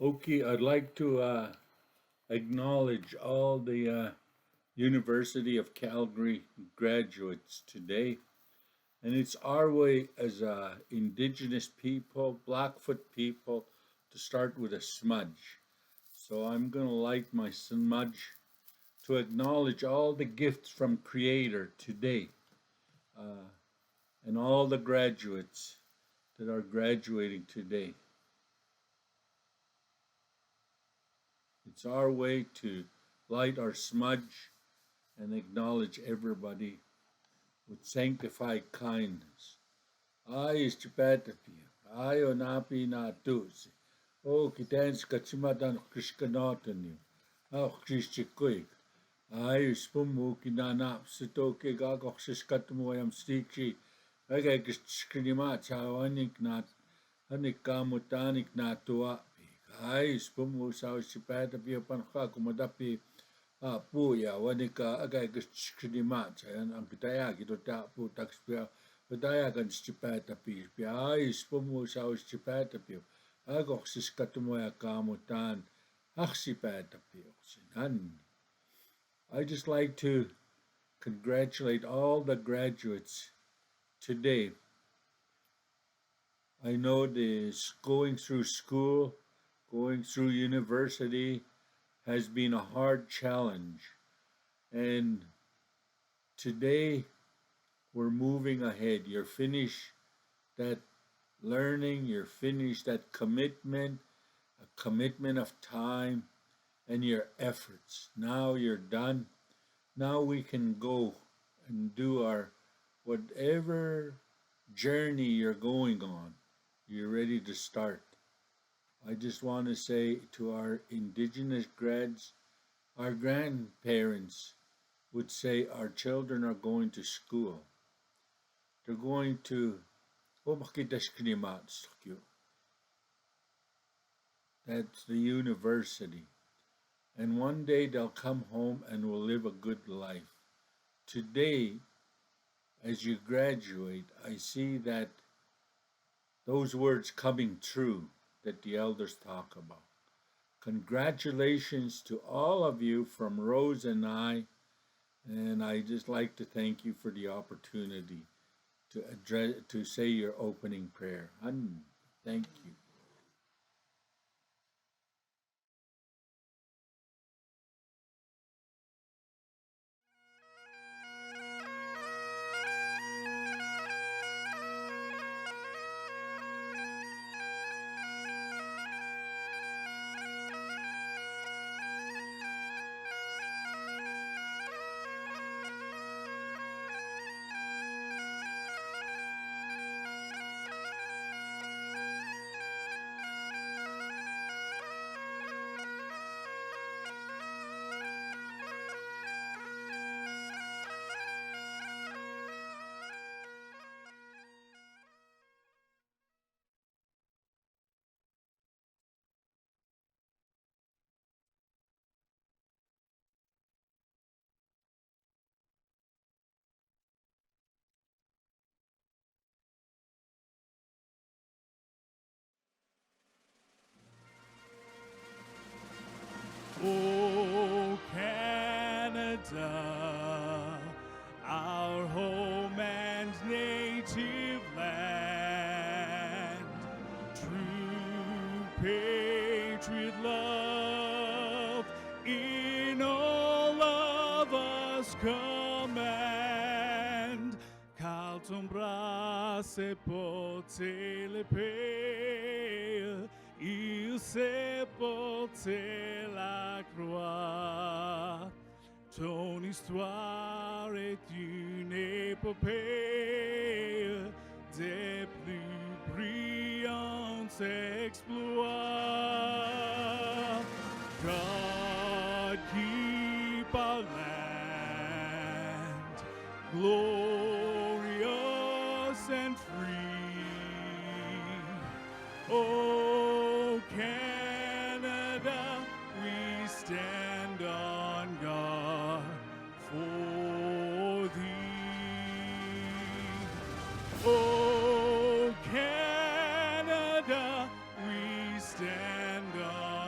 Okay, I'd like to acknowledge all the University of Calgary graduates today. And it's our way as Indigenous people, Blackfoot people, to start with a smudge. So I'm going to light my smudge to acknowledge all the gifts from Creator today uh, and all the graduates that are graduating today. It's our way to light our smudge and acknowledge everybody with sanctified kindness. Ayos chipetapia, ayo napi na tusi. O kitens kachimadan krishkanotani. Au krishchikuik. Ayos pumu kinanap sitoke gagok shishkatumuayam stikshi. Agay krishkanima chawanik nat. Hanik kamutanik natua. Ayos pumu sa chipetapia panka kumadapi. Puya wanika agay krishkanima chayan ang kitaya kitota pu takspia. Padayagan stipata pir piais pomu sao stipata pir agok siskatumoya kamutan aksipata pir sinan. I just like to congratulate all the graduates today. I know this going through school, going through university has been a hard challenge. And today we're moving ahead. You're finished that learning, you're finished that commitment, a commitment of time and your efforts. Now you're done. Now we can go and do our whatever journey you're going on. You're ready to start. I just want to say to our Indigenous grads, our grandparents would say our children are going to school. They're going to that's the university. And one day they'll come home and will live a good life. Today, as you graduate, I see that those words coming true that the elders talk about. Congratulations to all of you from Rose and I, and I just like to thank you for the opportunity to say your opening prayer. Thank you. Oh, Canada, our home and native land, true patriot love in all of us command. Carlton brasse pote le pale, il sepolté la croix. Ton histoire est une épopée des plus brillants exploits. God keep our land glorious and free. Oh, Canada, we stand on guard for thee. Oh, Canada, we stand on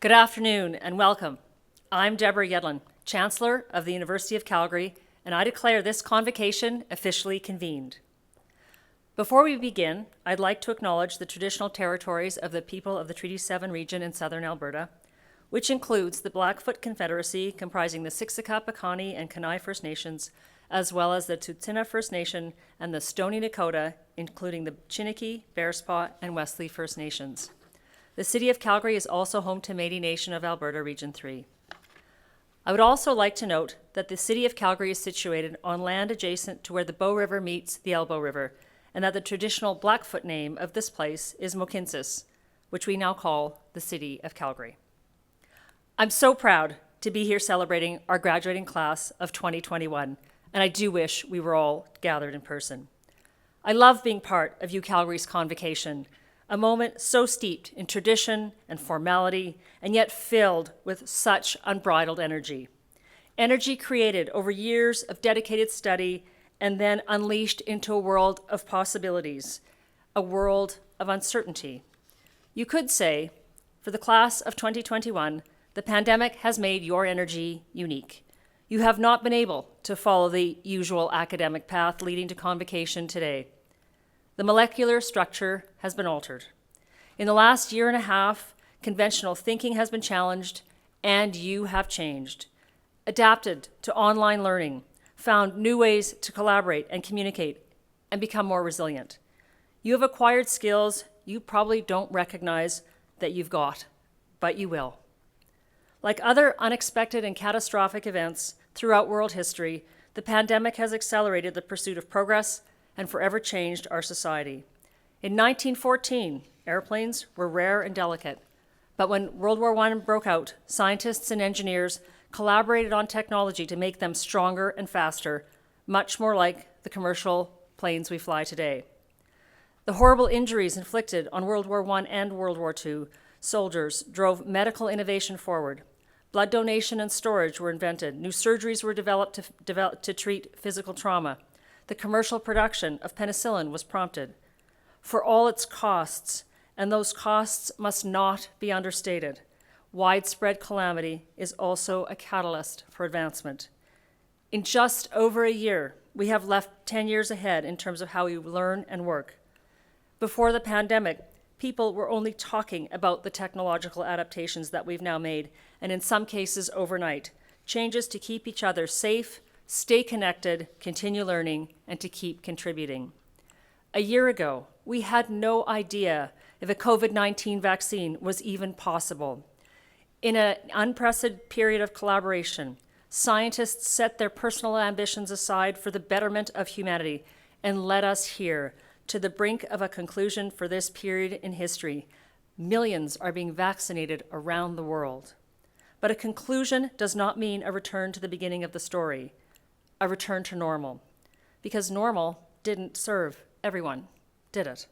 Good afternoon and welcome. I'm Deborah Yedlin, Chancellor of the University of Calgary, and I declare this convocation officially convened. Before we begin, I'd like to acknowledge the traditional territories of the people of the Treaty 7 region in southern Alberta, which includes the Blackfoot Confederacy comprising the Siksika, Piikani, and Kainai First Nations, as well as the Tsuut'ina First Nation and the Stoney Nakoda, including the Chiniki, Bearspaw, and Wesley First Nations. The City of Calgary is also home to Métis Nation of Alberta Region 3. I would also like to note that the City of Calgary is situated on land adjacent to where the Bow River meets the Elbow River, and that the traditional Blackfoot name of this place is Mohkinstsis, which we now call the City of Calgary. I'm so proud to be here celebrating our graduating class of 2021, and I do wish we were all gathered in person. I love being part of UCalgary's convocation, a moment so steeped in tradition and formality, and yet filled with such unbridled energy. Energy created over years of dedicated study and then unleashed into a world of possibilities, a world of uncertainty. You could say, for the class of 2021, the pandemic has made your energy unique. You have not been able to follow the usual academic path leading to convocation today. The molecular structure has been altered. In the last year and a half, conventional thinking has been challenged, and you have changed, adapted to online learning, found new ways to collaborate and communicate, and become more resilient. You have acquired skills you probably don't recognize that you've got, but you will. Like other unexpected and catastrophic events throughout world history, the pandemic has accelerated the pursuit of progress and forever changed our society. In 1914, airplanes were rare and delicate, but when World War I broke out, scientists and engineers collaborated on technology to make them stronger and faster, much more like the commercial planes we fly today. The horrible injuries inflicted on World War I and World War II soldiers drove medical innovation forward. Blood donation and storage were invented. New surgeries were developed to treat physical trauma. The commercial production of penicillin was prompted. For all its costs, and those costs must not be understated, widespread calamity is also a catalyst for advancement. In just over a year, we have left 10 years ahead in terms of how we learn and work. Before the pandemic, people were only talking about the technological adaptations that we've now made, and in some cases overnight, changes to keep each other safe, stay connected, continue learning, and to keep contributing. A year ago, we had no idea if a COVID-19 vaccine was even possible. In an unprecedented period of collaboration, scientists set their personal ambitions aside for the betterment of humanity and led us here to the brink of a conclusion for this period in history. Millions are being vaccinated around the world. But a conclusion does not mean a return to the beginning of the story, a return to normal, because normal didn't serve everyone, did it?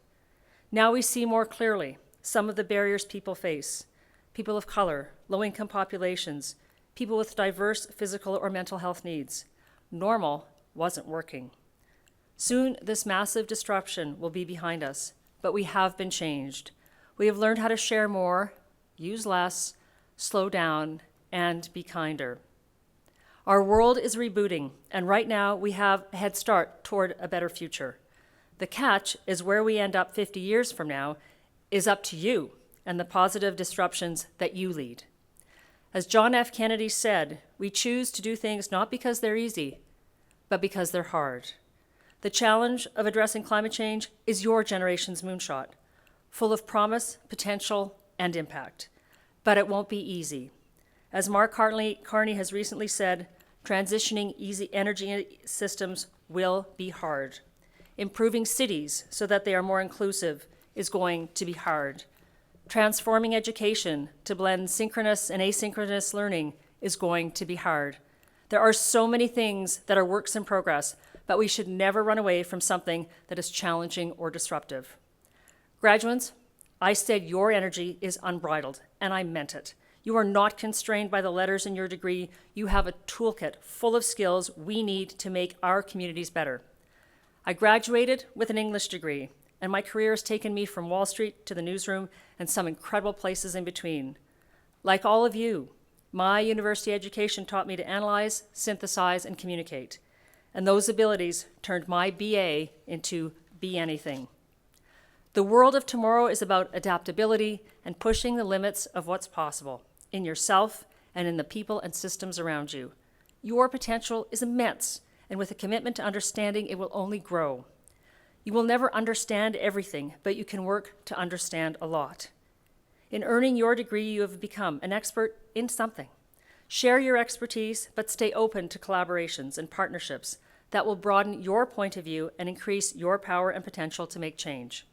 Now we see more clearly some of the barriers people face: people of color, low-income populations, people with diverse physical or mental health needs. Normal wasn't working. Soon, this massive disruption will be behind us, but we have been changed. We have learned how to share more, use less, slow down, and be kinder. Our world is rebooting, and right now we have a head start toward a better future. The catch is where we end up 50 years from now is up to you and the positive disruptions that you lead. As John F. Kennedy said, we choose to do things not because they're easy, but because they're hard. The challenge of addressing climate change is your generation's moonshot, full of promise, potential, and impact. But it won't be easy. As Mark Carney has recently said, transitioning easy energy systems will be hard. Improving cities so that they are more inclusive is going to be hard. Transforming education to blend synchronous and asynchronous learning is going to be hard. There are so many things that are works in progress, but we should never run away from something that is challenging or disruptive. Graduates, I said your energy is unbridled, and I meant it. You are not constrained by the letters in your degree. You have a toolkit full of skills we need to make our communities better. I graduated with an English degree, and my career has taken me from Wall Street to the newsroom and some incredible places in between. Like all of you, my university education taught me to analyze, synthesize, and communicate. And those abilities turned my BA into Be Anything. The world of tomorrow is about adaptability and pushing the limits of what's possible in yourself and in the people and systems around you. Your potential is immense, and with a commitment to understanding, it will only grow. You will never understand everything, but you can work to understand a lot. In earning your degree, you have become an expert in something. Share your expertise, but stay open to collaborations and partnerships that will broaden your point of view and increase your power and potential to make change.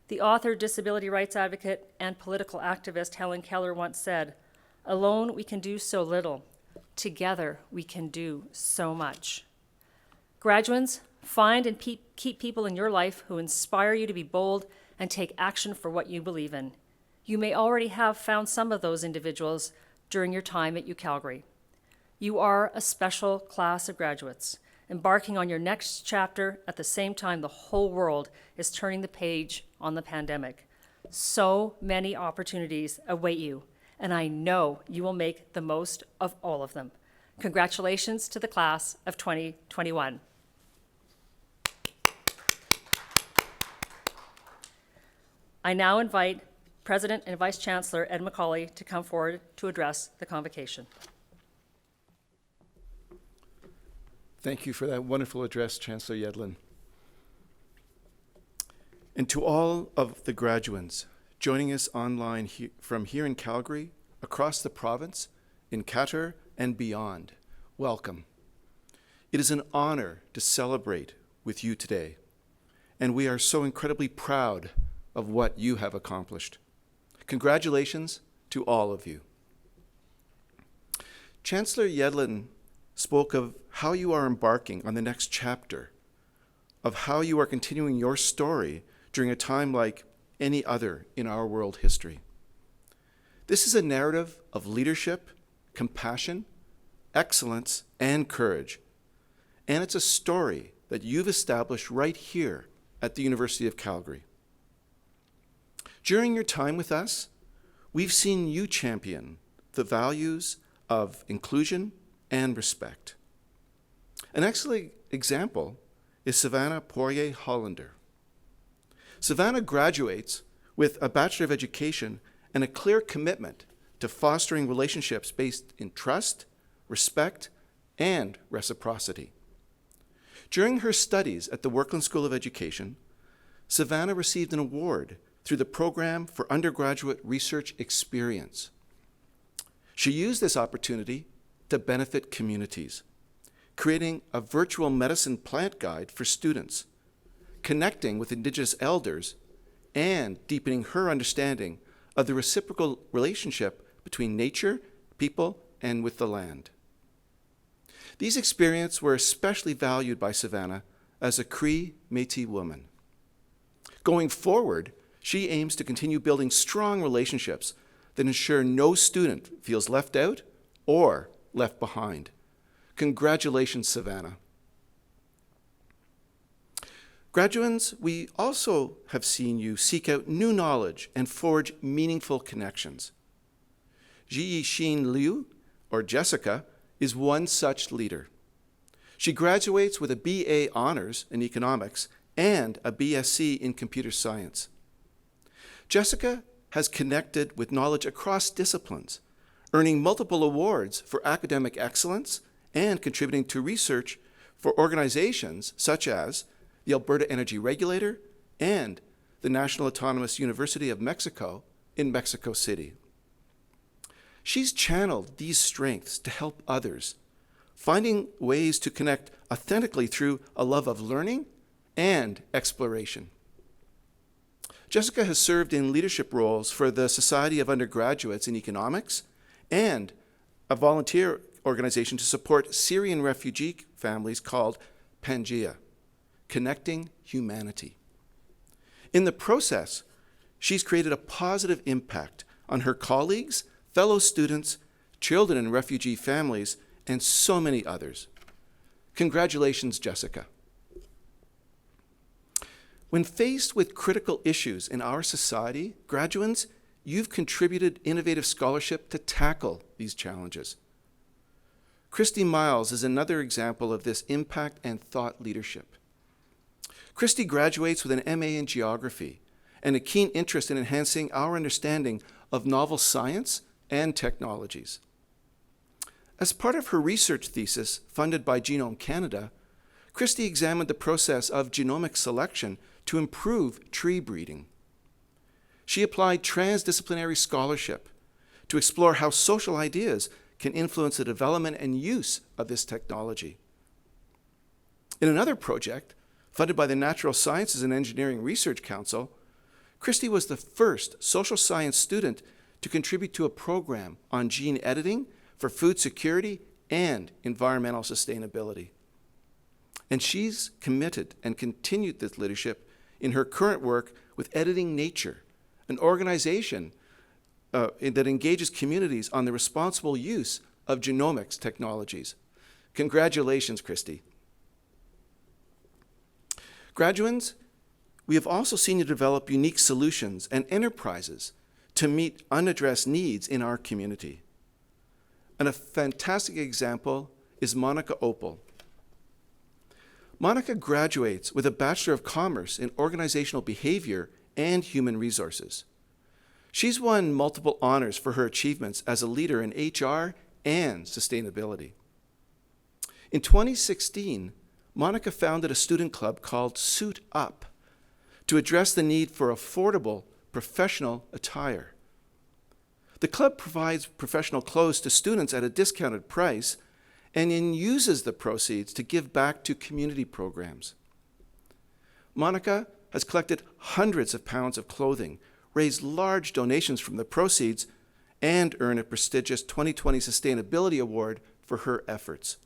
The author, disability rights advocate, and political activist Helen Keller once said, "Alone we can do so little. Together we can do so much." Graduates, find and keep people in your life who inspire you to be bold and take action for what you believe in. You may already have found some of those individuals during your time at UCalgary. You are a special class of graduates, embarking on your next chapter at the same time the whole world is turning the page on the pandemic. So many opportunities await you, and I know you will make the most of all of them. Congratulations to the class of 2021. I now invite President and Vice Chancellor Ed McCauley to come forward to address the convocation. Thank you for that wonderful address, Chancellor Yedlin. And to all of the graduates joining us online from here in Calgary, across the province, in Qatar, and beyond, welcome. It is an honor to celebrate with you today, and we are so incredibly proud of what you have accomplished. Congratulations to all of you. Chancellor Yedlin spoke of how you are embarking on the next chapter, of how you are continuing your story during a time like any other in our world history. This is a narrative of leadership, compassion, excellence, and courage. And it's a story that you've established right here at the University of Calgary. During your time with us, we've seen you champion the values of inclusion and respect. An excellent example is Savannah Poirier-Hollander. Savannah graduates with a Bachelor of Education and a clear commitment to fostering relationships based in trust, respect, and reciprocity. During her studies at the Workland School of Education, Savannah received an award through the Program for Undergraduate Research Experience. She used this opportunity to benefit communities, creating a virtual medicine plant guide for students, connecting with Indigenous elders, and deepening her understanding of the reciprocal relationship between nature, people, and with the land. These experiences were especially valued by Savannah as a Cree Métis woman. Going forward, she aims to continue building strong relationships that ensure no student feels left out or left behind. Congratulations, Savannah. Graduands, we also have seen you seek out new knowledge and forge meaningful connections. Ji-Xin Liu, or Jessica, is one such leader. She graduates with a BA Honors in Economics and a BSc in Computer Science. Jessica has connected with knowledge across disciplines, earning multiple awards for academic excellence and contributing to research for organizations such as the Alberta Energy Regulator and the National Autonomous University of Mexico in Mexico City. She's channeled these strengths to help others, finding ways to connect authentically through a love of learning and exploration. Jessica has served in leadership roles for the Society of Undergraduates in Economics and a volunteer organization to support Syrian refugee families called Pangea, Connecting Humanity. In the process, she's created a positive impact on her colleagues, fellow students, children in refugee families, and so many others. Congratulations, Jessica. When faced with critical issues in our society, graduands, you've contributed innovative scholarship to tackle these challenges. Christy Miles is another example of this impact and thought leadership. Christy graduates with an MA in Geography and a keen interest in enhancing our understanding of novel science and technologies. As part of her research thesis funded by Genome Canada, Christy examined the process of genomic selection to improve tree breeding. She applied transdisciplinary scholarship to explore how social ideas can influence the development and use of this technology. In another project, funded by the Natural Sciences and Engineering Research Council, Christy was the first social science student to contribute to a program on gene editing for food security and environmental sustainability. And she's committed and continued this leadership in her current work with Editing Nature, an organization that engages communities on the responsible use of genomics technologies. Congratulations, Christy. Graduands, we have also seen you develop unique solutions and enterprises to meet unaddressed needs in our community. And a fantastic example is Monica Opal. Monica graduates with a Bachelor of Commerce in Organizational Behavior and Human Resources. She's won multiple honors for her achievements as a leader in HR and sustainability. In 2016, Monica founded a student club called Suit Up to address the need for affordable professional attire. The club provides professional clothes to students at a discounted price and then uses the proceeds to give back to community programs. Monica has collected hundreds of pounds of clothing, raised large donations from the proceeds, and earned a prestigious 2020 Sustainability Award for her efforts.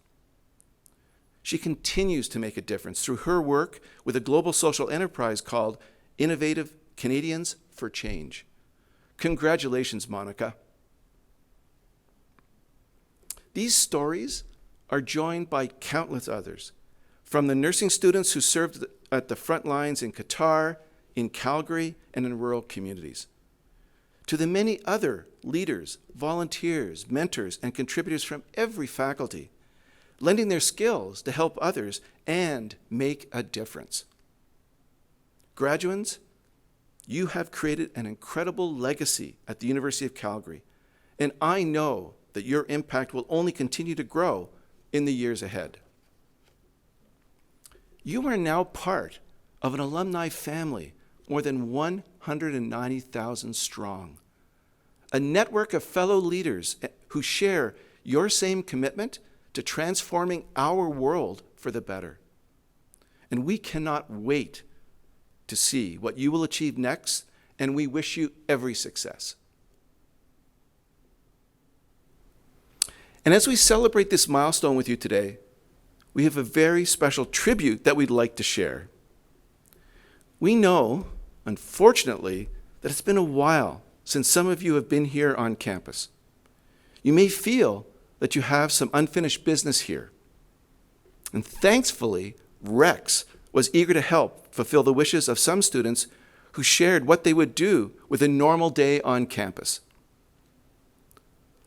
She continues to make a difference through her work with a global social enterprise called Innovative Canadians for Change. Congratulations, Monica. These stories are joined by countless others, from the nursing students who served at the front lines in Qatar, in Calgary, and in rural communities, to the many other leaders, volunteers, mentors, and contributors from every faculty, lending their skills to help others and make a difference. Graduands, you have created an incredible legacy at the University of Calgary, and I know that your impact will only continue to grow in the years ahead. You are now part of an alumni family more than 190,000 strong, a network of fellow leaders who share your same commitment to transforming our world for the better. And we cannot wait to see what you will achieve next, and we wish you every success. And as we celebrate this milestone with you today, we have a very special tribute that we'd like to share. We know, unfortunately, that it's been a while since some of you have been here on campus. You may feel that you have some unfinished business here. And thankfully, Rex was eager to help fulfill the wishes of some students who shared what they would do with a normal day on campus.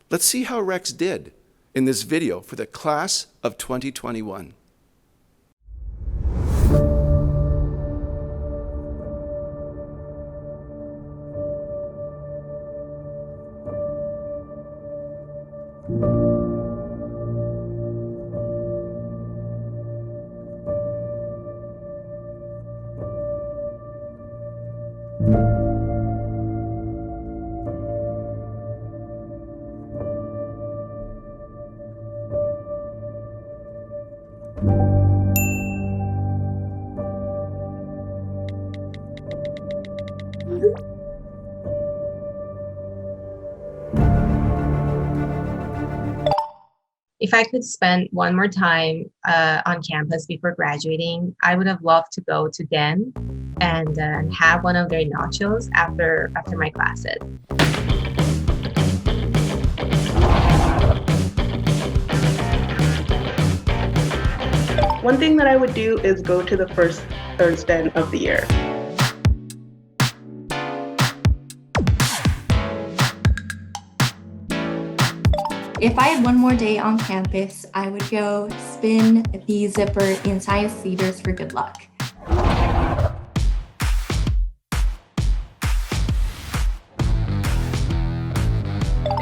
Let's see how Rex did in this video for the class of 2021. If I could spend one more time on campus before graduating, I would have loved to go to Den and have one of their nachos after my classes. One thing that I would do is go to the first Thursday of the year. If I had one more day on campus, I would go spin the zipper in Science Theaters for good luck.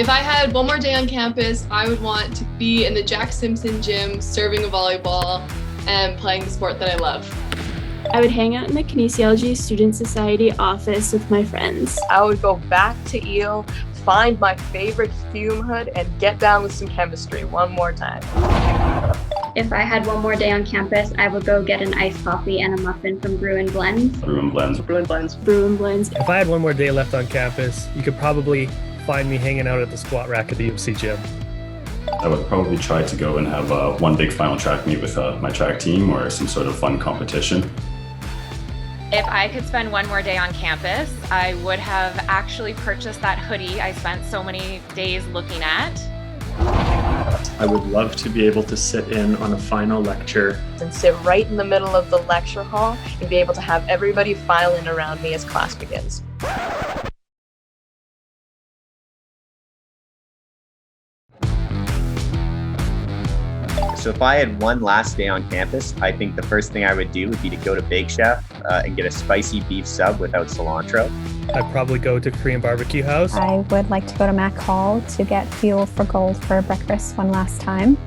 If I had one more day on campus, I would want to be in the Jack Simpson gym, serving a volleyball, and playing the sport that I love. I would hang out in the Kinesiology Student Society office with my friends. I would go back to Eel, find my favorite fume hood, and get down with some chemistry one more time. If I had one more day on campus, I would go get an iced coffee and a muffin from Brew and Blends. Brew and Blends. Brew and Blends. Brew and Blends. If I had one more day left on campus, you could probably find me hanging out at the squat rack at the UC gym. I would probably try to go and have one big final track meet with my track team or some sort of fun competition. If I could spend one more day on campus, I would have actually purchased that hoodie I spent so many days looking at. I would love to be able to sit in on a final lecture and sit right in the middle of the lecture hall and be able to have everybody file in around me as class begins. So if I had one last day on campus, I think the first thing I would do would be to go to Big Chef and get a spicy beef sub without cilantro. I'd probably go to Korean Barbecue House. I would like to go to Mac Hall to get Fuel for Gold for breakfast one last time.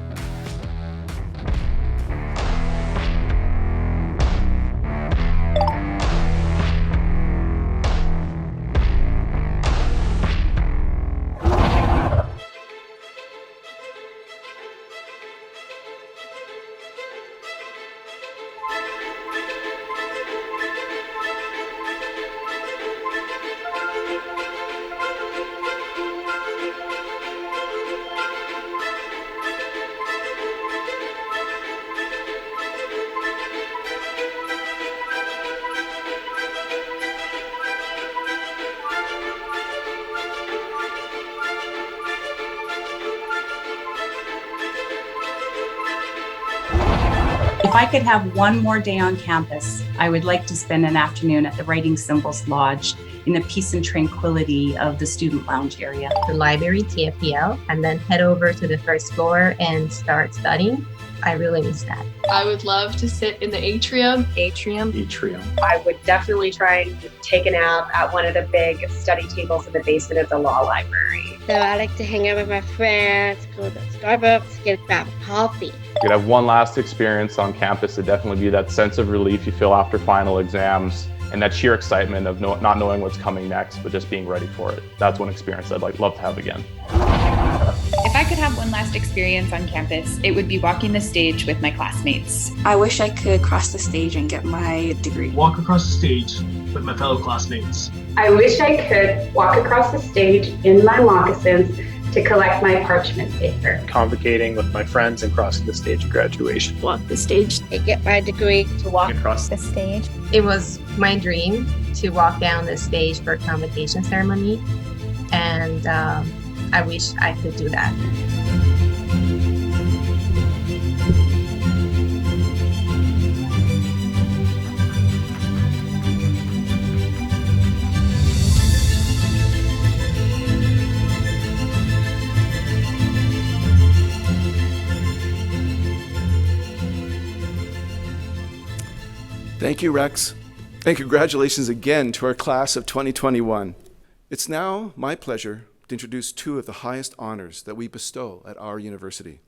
If I could have one more day on campus, I would like to spend an afternoon at the Writing Symbols Lodge in the peace and tranquility of the student lounge area. The library, TFPL, and then head over to the first floor and start studying. I really miss that. I would love to sit in the atrium. Atrium. I would definitely try and take a nap at one of the big study tables in the basement of the law library. So I like to hang out with my friends, go to Starbucks, get a cup of coffee. You could have one last experience on campus to definitely be that sense of relief you feel after final exams and that sheer excitement of not knowing what's coming next, but just being ready for it. That's one experience I'd love to have again. If I could have one last experience on campus, it would be walking the stage with my classmates. I wish I could cross the stage and get my degree. Walk across the stage with my fellow classmates. I wish I could walk across the stage in my moccasins to collect my parchment paper. Convocating with my friends and crossing the stage at graduation. Walk the stage to get my degree. To walk across the stage. It was my dream to walk down the stage for a convocation ceremony, and I wish I could do that. Thank you, Rex. And congratulations again to our class of 2021. It's now my pleasure to introduce two of the highest honors that we bestow at our university.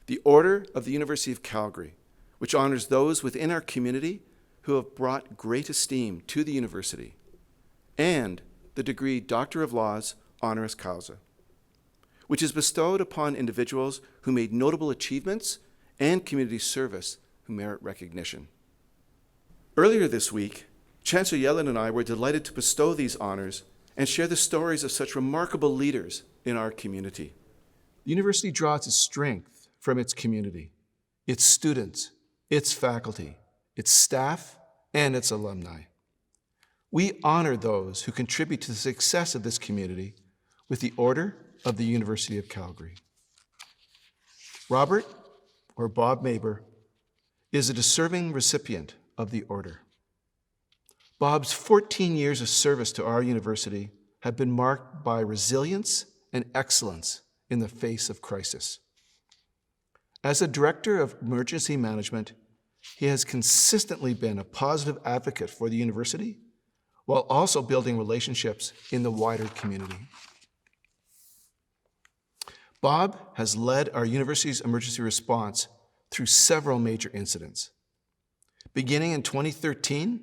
The Order of the University of Calgary, which honors those within our community who have brought great esteem to the university, and the degree Doctor of Laws honoris causa, which is bestowed upon individuals who made notable achievements and community service who merit recognition. Earlier this week, Chancellor Yellen and I were delighted to bestow these honors and share the stories of such remarkable leaders in our community. The university draws its strength from its community, its students, its faculty, its staff, and its alumni. We honor those who contribute to the success of this community with the Order of the University of Calgary. Robert, or Bob Maber, is a deserving recipient of the order. Bob's 14 years of service to our university have been marked by resilience and excellence in the face of crisis. As a director of emergency management, he has consistently been a positive advocate for the university while also building relationships in the wider community. Bob has led our university's emergency response through several major incidents. Beginning in 2013,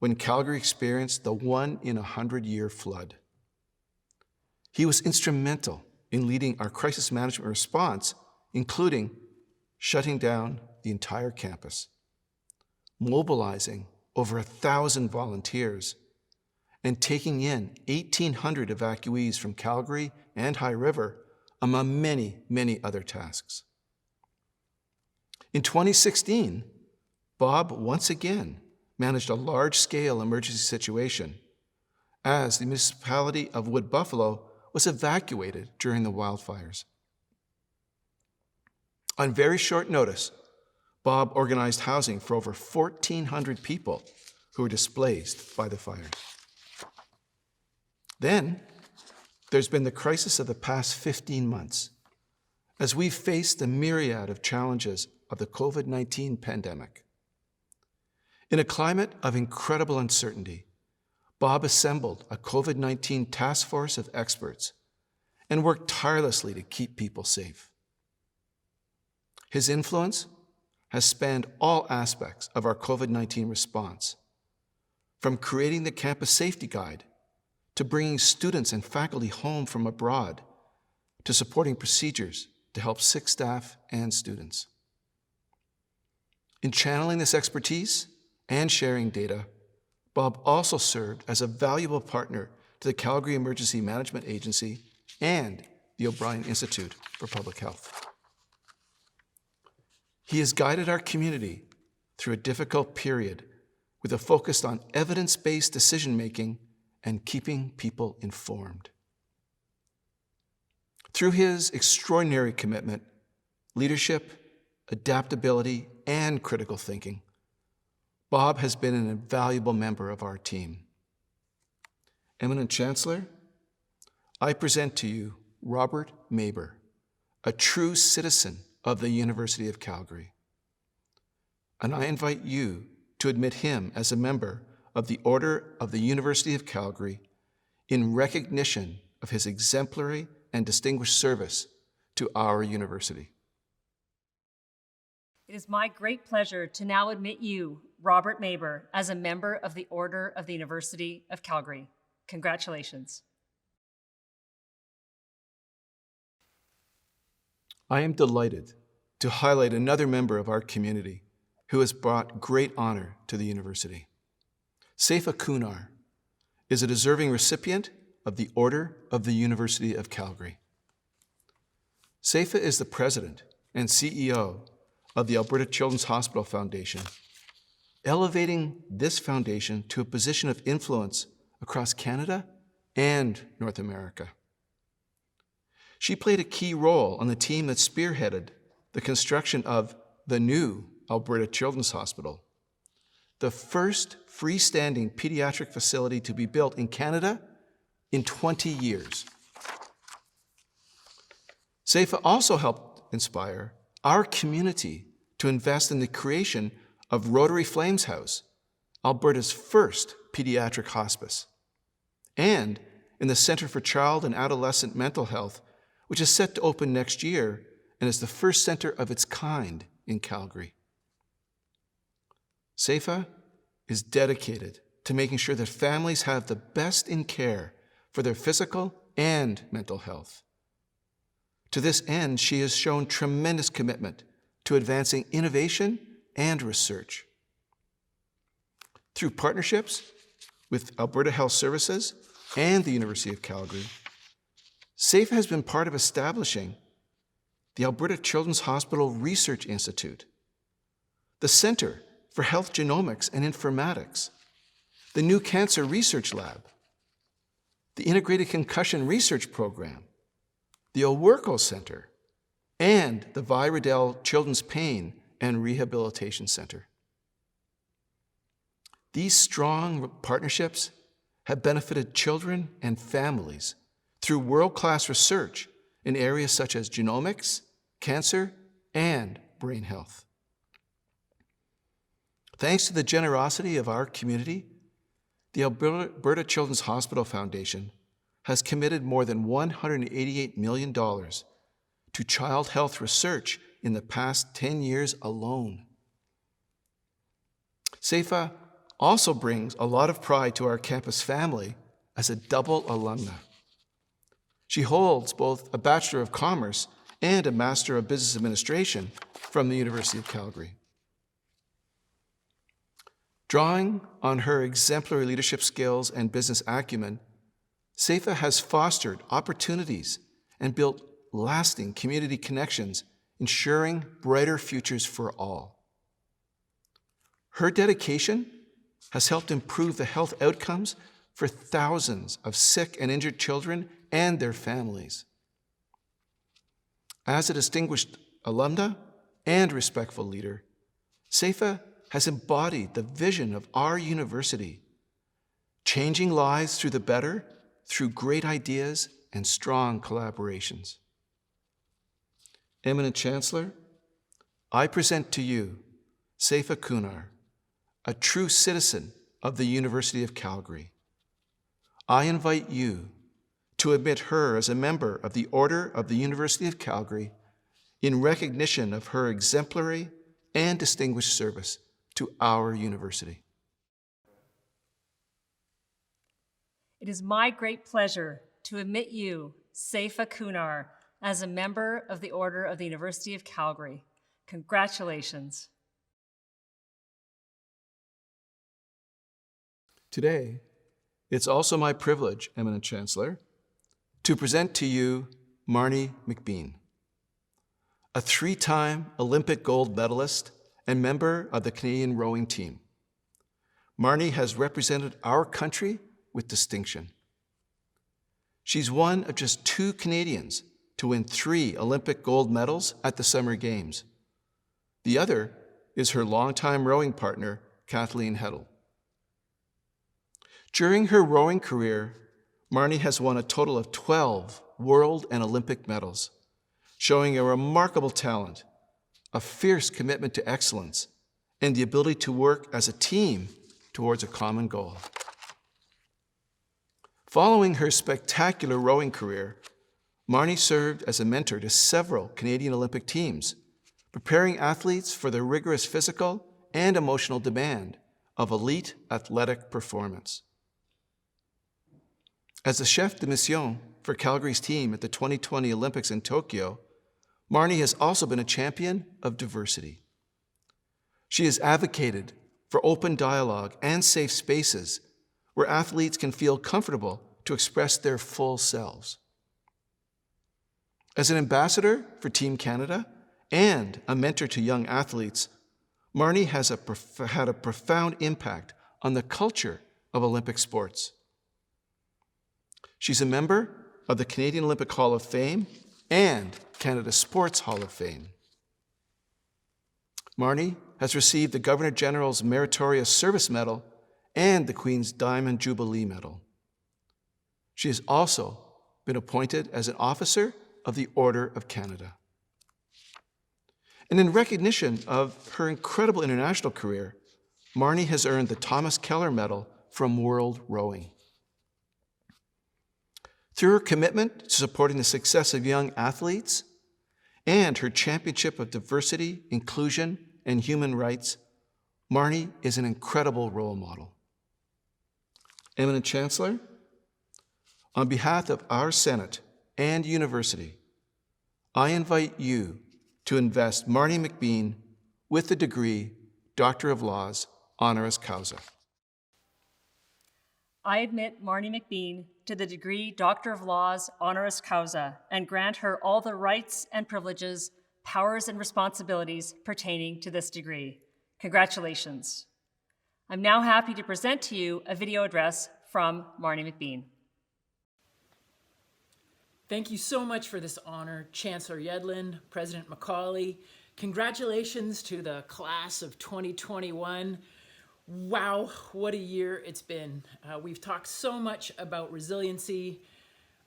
when Calgary experienced the 1-in-100-year flood. He was instrumental in leading our crisis management response, including shutting down the entire campus, mobilizing over 1,000 volunteers, and taking in 1,800 evacuees from Calgary and High River, among many, many other tasks. In 2016, Bob once again managed a large-scale emergency situation as the municipality of Wood Buffalo was evacuated during the wildfires. On very short notice, Bob organized housing for over 1,400 people who were displaced by the fires. Then, there's been the crisis of the past 15 months, as we've faced the myriad of challenges of the COVID-19 pandemic. In a climate of incredible uncertainty, Bob assembled a COVID-19 task force of experts and worked tirelessly to keep people safe. His influence has spanned all aspects of our COVID-19 response, from creating the campus safety guide, to bringing students and faculty home from abroad, to supporting procedures to help sick staff and students. In channeling this expertise and sharing data, Bob also served as a valuable partner to the Calgary Emergency Management Agency and the O'Brien Institute for Public Health. He has guided our community through a difficult period with a focus on evidence-based decision-making and keeping people informed. Through his extraordinary commitment, leadership, adaptability, and critical thinking, Bob has been an invaluable member of our team. Eminent Chancellor, I present to you Robert Maber, a true citizen of the University of Calgary. And I invite you to admit him as a member of the Order of the University of Calgary in recognition of his exemplary and distinguished service to our university. It is my great pleasure to now admit you, Robert Maber, as a member of the Order of the University of Calgary. Congratulations. I am delighted to highlight another member of our community who has brought great honor to the university. Saifa Kunar is a deserving recipient of the Order of the University of Calgary. Saifa is the president and CEO of the Alberta Children's Hospital Foundation, elevating this foundation to a position of influence across Canada and North America. She played a key role on the team that spearheaded the construction of the new Alberta Children's Hospital, the first freestanding pediatric facility to be built in Canada in 20 years. Saifa also helped inspire our community to invest in the creation of Rotary Flames House, Alberta's first pediatric hospice, and in the Centre for Child and Adolescent Mental Health, which is set to open next year and is the first center of its kind in Calgary. Saifa is dedicated to making sure that families have the best in care for their physical and mental health. To this end, she has shown tremendous commitment to advancing innovation and research. Through partnerships with Alberta Health Services and the University of Calgary, Saifa has been part of establishing the Alberta Children's Hospital Research Institute, the Centre for Health Genomics and Informatics, the new Cancer Research Lab, the Integrated Concussion Research Program, the O'Werco Center, and the Vi Riddell Children's Pain and Rehabilitation Center. These strong partnerships have benefited children and families through world-class research in areas such as genomics, cancer, and brain health. Thanks to the generosity of our community, the Alberta Children's Hospital Foundation has committed more than $188 million to child health research in the past 10 years alone. Saifa also brings a lot of pride to our campus family as a double alumna. She holds both a Bachelor of Commerce and a Master of Business Administration from the University of Calgary. Drawing on her exemplary leadership skills and business acumen, Saifa has fostered opportunities and built lasting community connections, ensuring brighter futures for all. Her dedication has helped improve the health outcomes for thousands of sick and injured children and their families. As a distinguished alumna and respectful leader, Saifa has embodied the vision of our university, changing lives through the better through great ideas and strong collaborations. Eminent Chancellor, I present to you Saifa Kunar, a true citizen of the University of Calgary. I invite you to admit her as a member of the Order of the University of Calgary in recognition of her exemplary and distinguished service to our university. It is my great pleasure to admit you, Saifa Kunar, as a member of the Order of the University of Calgary. Congratulations. Today, it's also my privilege, Eminent Chancellor, to present to you Marnie McBean, a 3-time Olympic gold medalist and member of the Canadian rowing team. Marnie has represented our country with distinction. She's one of just 2 Canadians to win 3 Olympic gold medals at the Summer Games. The other is her longtime rowing partner, Kathleen Heddle. During her rowing career, Marnie has won a total of 12 world and Olympic medals, showing a remarkable talent a fierce commitment to excellence, and the ability to work as a team towards a common goal. Following her spectacular rowing career, Marnie served as a mentor to several Canadian Olympic teams, preparing athletes for the rigorous physical and emotional demand of elite athletic performance. As the chef de mission for Calgary's team at the 2020 Olympics in Tokyo, Marnie has also been a champion of diversity. She has advocated for open dialogue and safe spaces where athletes can feel comfortable to express their full selves. As an ambassador for Team Canada and a mentor to young athletes, Marnie has had a profound impact on the culture of Olympic sports. She's a member of the Canadian Olympic Hall of Fame and Canada Sports Hall of Fame. Marnie has received the Governor General's Meritorious Service Medal and the Queen's Diamond Jubilee Medal. She has also been appointed as an officer of the Order of Canada. And in recognition of her incredible international career, Marnie has earned the Thomas Keller Medal from World Rowing. Through her commitment to supporting the success of young athletes and her championship of diversity, inclusion, and human rights, Marnie is an incredible role model. Eminent Chancellor, on behalf of our Senate and University, I invite you to invest Marnie McBean with the degree Doctor of Laws, honoris causa. I admit Marnie McBean to the degree Doctor of Laws, honoris causa, and grant her all the rights and privileges, powers and responsibilities pertaining to this degree. Congratulations. I'm now happy to present to you a video address from Marnie McBean. Thank you so much for this honor, Chancellor Yedlin, President Macaulay. Congratulations to the class of 2021. Wow, what a year it's been. We've talked so much about resiliency.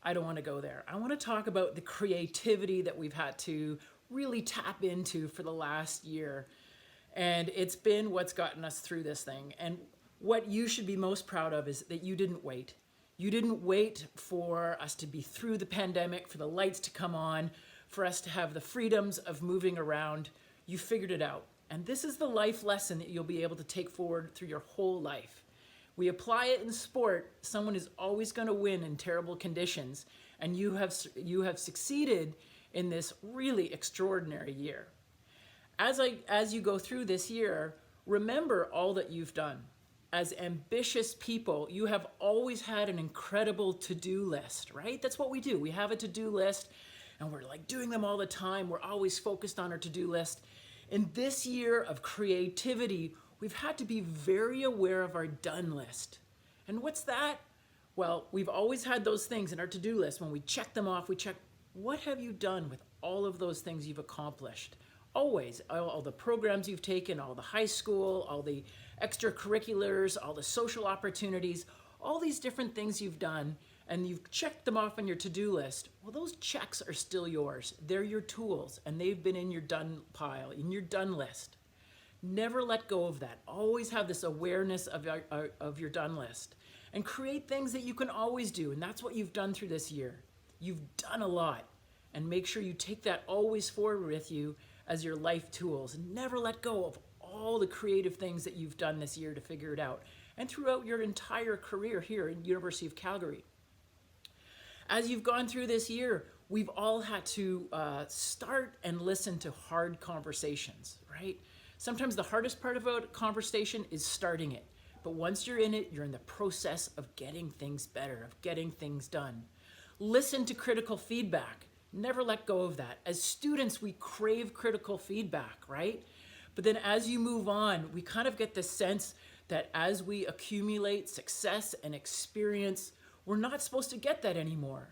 I don't want to go there. I want to talk about the creativity that we've had to really tap into for the last year. And it's been what's gotten us through this thing. And what you should be most proud of is that you didn't wait. You didn't wait for us to be through the pandemic, for the lights to come on, for us to have the freedoms of moving around. You figured it out. And this is the life lesson that you'll be able to take forward through your whole life. We apply it in sport. Someone is always going to win in terrible conditions. And you have succeeded in this really extraordinary year. As you go through this year, remember all that you've done. As ambitious people, you have always had an incredible to-do list, right? That's what we do. We have a to-do list and we're like doing them all the time. We're always focused on our to-do list. In this year of creativity, we've had to be very aware of our done list. And what's that? Well, we've always had those things in our to-do list. When we check them off, we check, what have you done with all of those things you've accomplished? Always, all the programs you've taken, all the high school, all the extracurriculars, all the social opportunities, all these different things you've done, and you've checked them off on your to-do list. Well, those checks are still yours. They're your tools, and they've been in your done pile, in your done list. Never let go of that. Always have this awareness of your done list, and create things that you can always do, and that's what you've done through this year. You've done a lot, and make sure you take that always forward with you as your life tools, and never let go of all the creative things that you've done this year to figure it out, and throughout your entire career here in University of Calgary. As you've gone through this year, we've all had to start and listen to hard conversations, right? Sometimes the hardest part about a conversation is starting it, but once you're in it, you're in the process of getting things better, of getting things done. Listen to critical feedback. Never let go of that. As students, we crave critical feedback, right? But then as you move on, we kind of get this sense that as we accumulate success and experience, we're not supposed to get that anymore.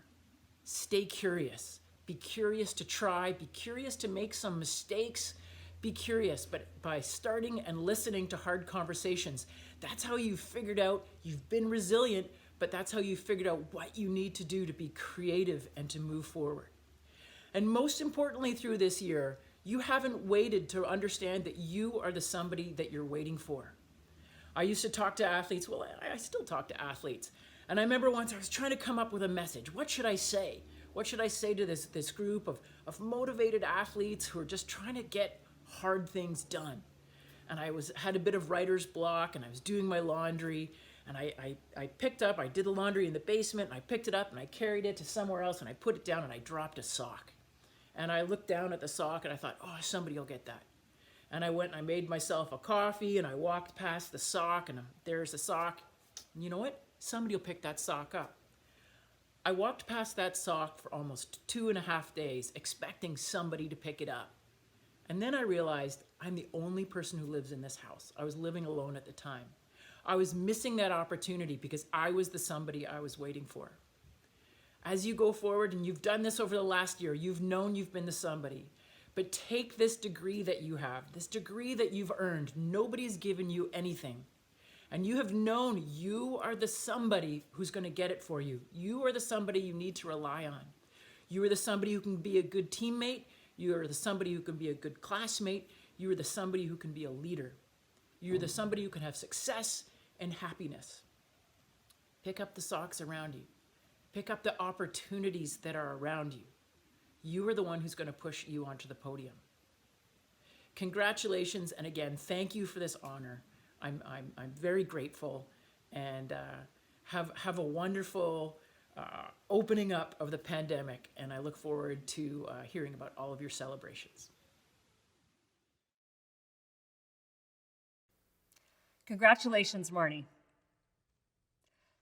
Stay curious. Be curious to try. Be curious to make some mistakes. Be curious, but by starting and listening to hard conversations, that's how you've figured out you've been resilient, but that's how you figured out what you need to do to be creative and to move forward. And most importantly through this year, You haven't waited to understand that you are the somebody that you're waiting for. I used to talk to athletes. Well, I still talk to athletes. And I remember once I was trying to come up with a message. What should I say? What should I say to this group of motivated athletes who are just trying to get hard things done? And I had a bit of writer's block, and I was doing my laundry, and I did the laundry in the basement, and I picked it up, and I carried it to somewhere else, and I put it down, and I dropped a sock. And I looked down at the sock, and I thought, oh, somebody will get that. And I went and I made myself a coffee, and I walked past the sock, and there's the sock. And you know what? Somebody will pick that sock up. I walked past that sock for almost 2.5 days, expecting somebody to pick it up. And then I realized I'm the only person who lives in this house. I was living alone at the time. I was missing that opportunity because I was the somebody I was waiting for. As you go forward, and you've done this over the last year, you've known you've been the somebody. But take this degree that you have, this degree that you've earned. Nobody's given you anything. And you have known you are the somebody who's going to get it for you. You are the somebody you need to rely on. You are the somebody who can be a good teammate. You are the somebody who can be a good classmate. You are the somebody who can be a leader. You're the somebody who can have success and happiness. Pick up the socks around you. Pick up the opportunities that are around you. You are the one who's going to push you onto the podium. Congratulations, and again, thank you for this honor. I'm very grateful, and have a wonderful opening up of the pandemic, and I look forward to hearing about all of your celebrations. Congratulations, Marnie.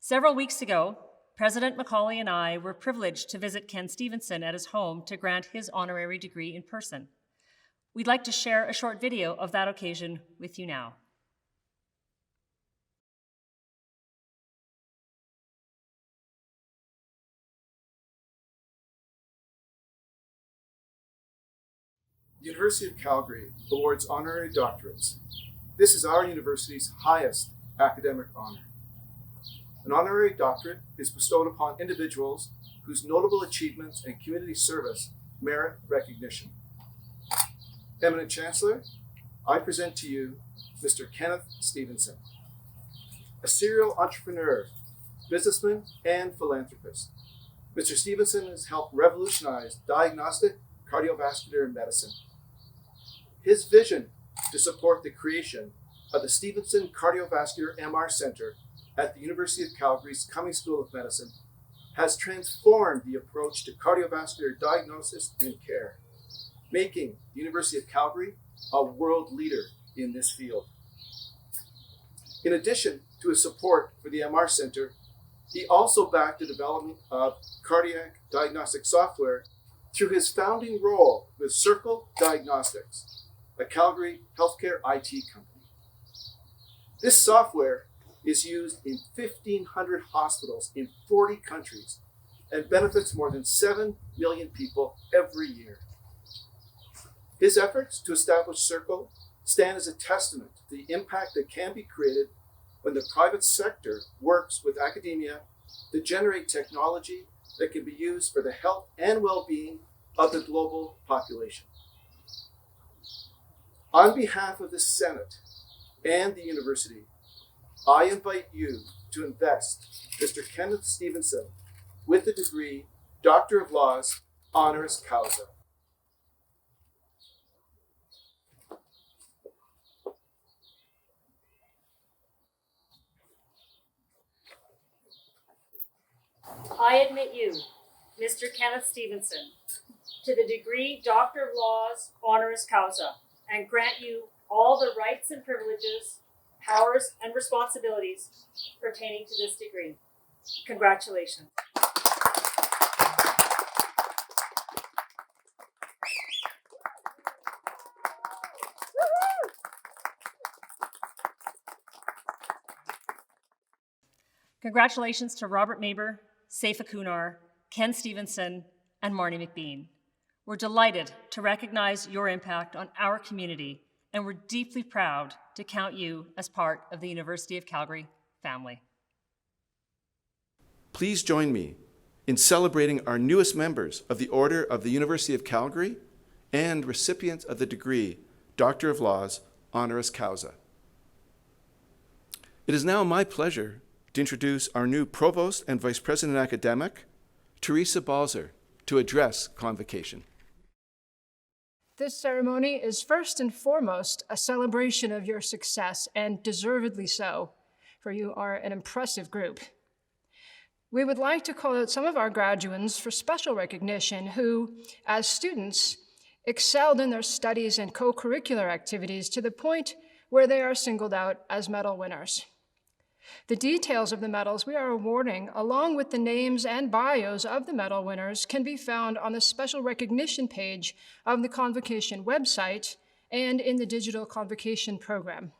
Several weeks ago, President Macaulay and I were privileged to visit Ken Stevenson at his home to grant his honorary degree in person. We'd like to share a short video of that occasion with you now. The University of Calgary awards honorary doctorates. This is our university's highest academic honor. An honorary doctorate is bestowed upon individuals whose notable achievements and community service merit recognition. Eminent Chancellor, I present to you Mr. Kenneth Stevenson, a serial entrepreneur, businessman, and philanthropist. Mr. Stevenson has helped revolutionize diagnostic cardiovascular medicine. His vision to support the creation of the Stevenson Cardiovascular MR Center at the University of Calgary's Cummings School of Medicine has transformed the approach to cardiovascular diagnosis and care, making the University of Calgary a world leader in this field. In addition to his support for the MR Center, he also backed the development of cardiac diagnostic software through his founding role with Circle Diagnostics, a Calgary healthcare IT company. This software is used in 1,500 hospitals in 40 countries and benefits more than 7 million people every year. His efforts to establish Circle stand as a testament to the impact that can be created when the private sector works with academia to generate technology that can be used for the health and well-being of the global population. On behalf of the Senate and the university, I invite you to invest Mr. Kenneth Stevenson with the degree Doctor of Laws, honoris causa. I admit you, Mr. Kenneth Stevenson, to the degree Doctor of Laws, honoris causa, and grant you all the rights and privileges, powers, and responsibilities pertaining to this degree. Congratulations. Congratulations to Robert Maber, Saifa Kunar, Ken Stevenson, and Marnie McBean. We're delighted to recognize your impact on our community, and we're deeply proud to count you as part of the University of Calgary family. Please join me in celebrating our newest members of the Order of the University of Calgary and recipients of the degree Doctor of Laws, honoris causa. It is now my pleasure to introduce our new Provost and Vice President Academic, Teresa Balzer, to address Convocation. This ceremony is first and foremost a celebration of your success, and deservedly so, for you are an impressive group. We would like to call out some of our graduates for special recognition who, as students, excelled in their studies and co-curricular activities to the point where they are singled out as medal winners. The details of the medals we are awarding, along with the names and bios of the medal winners, can be found on the special recognition page of the Convocation website and in the digital Convocation program.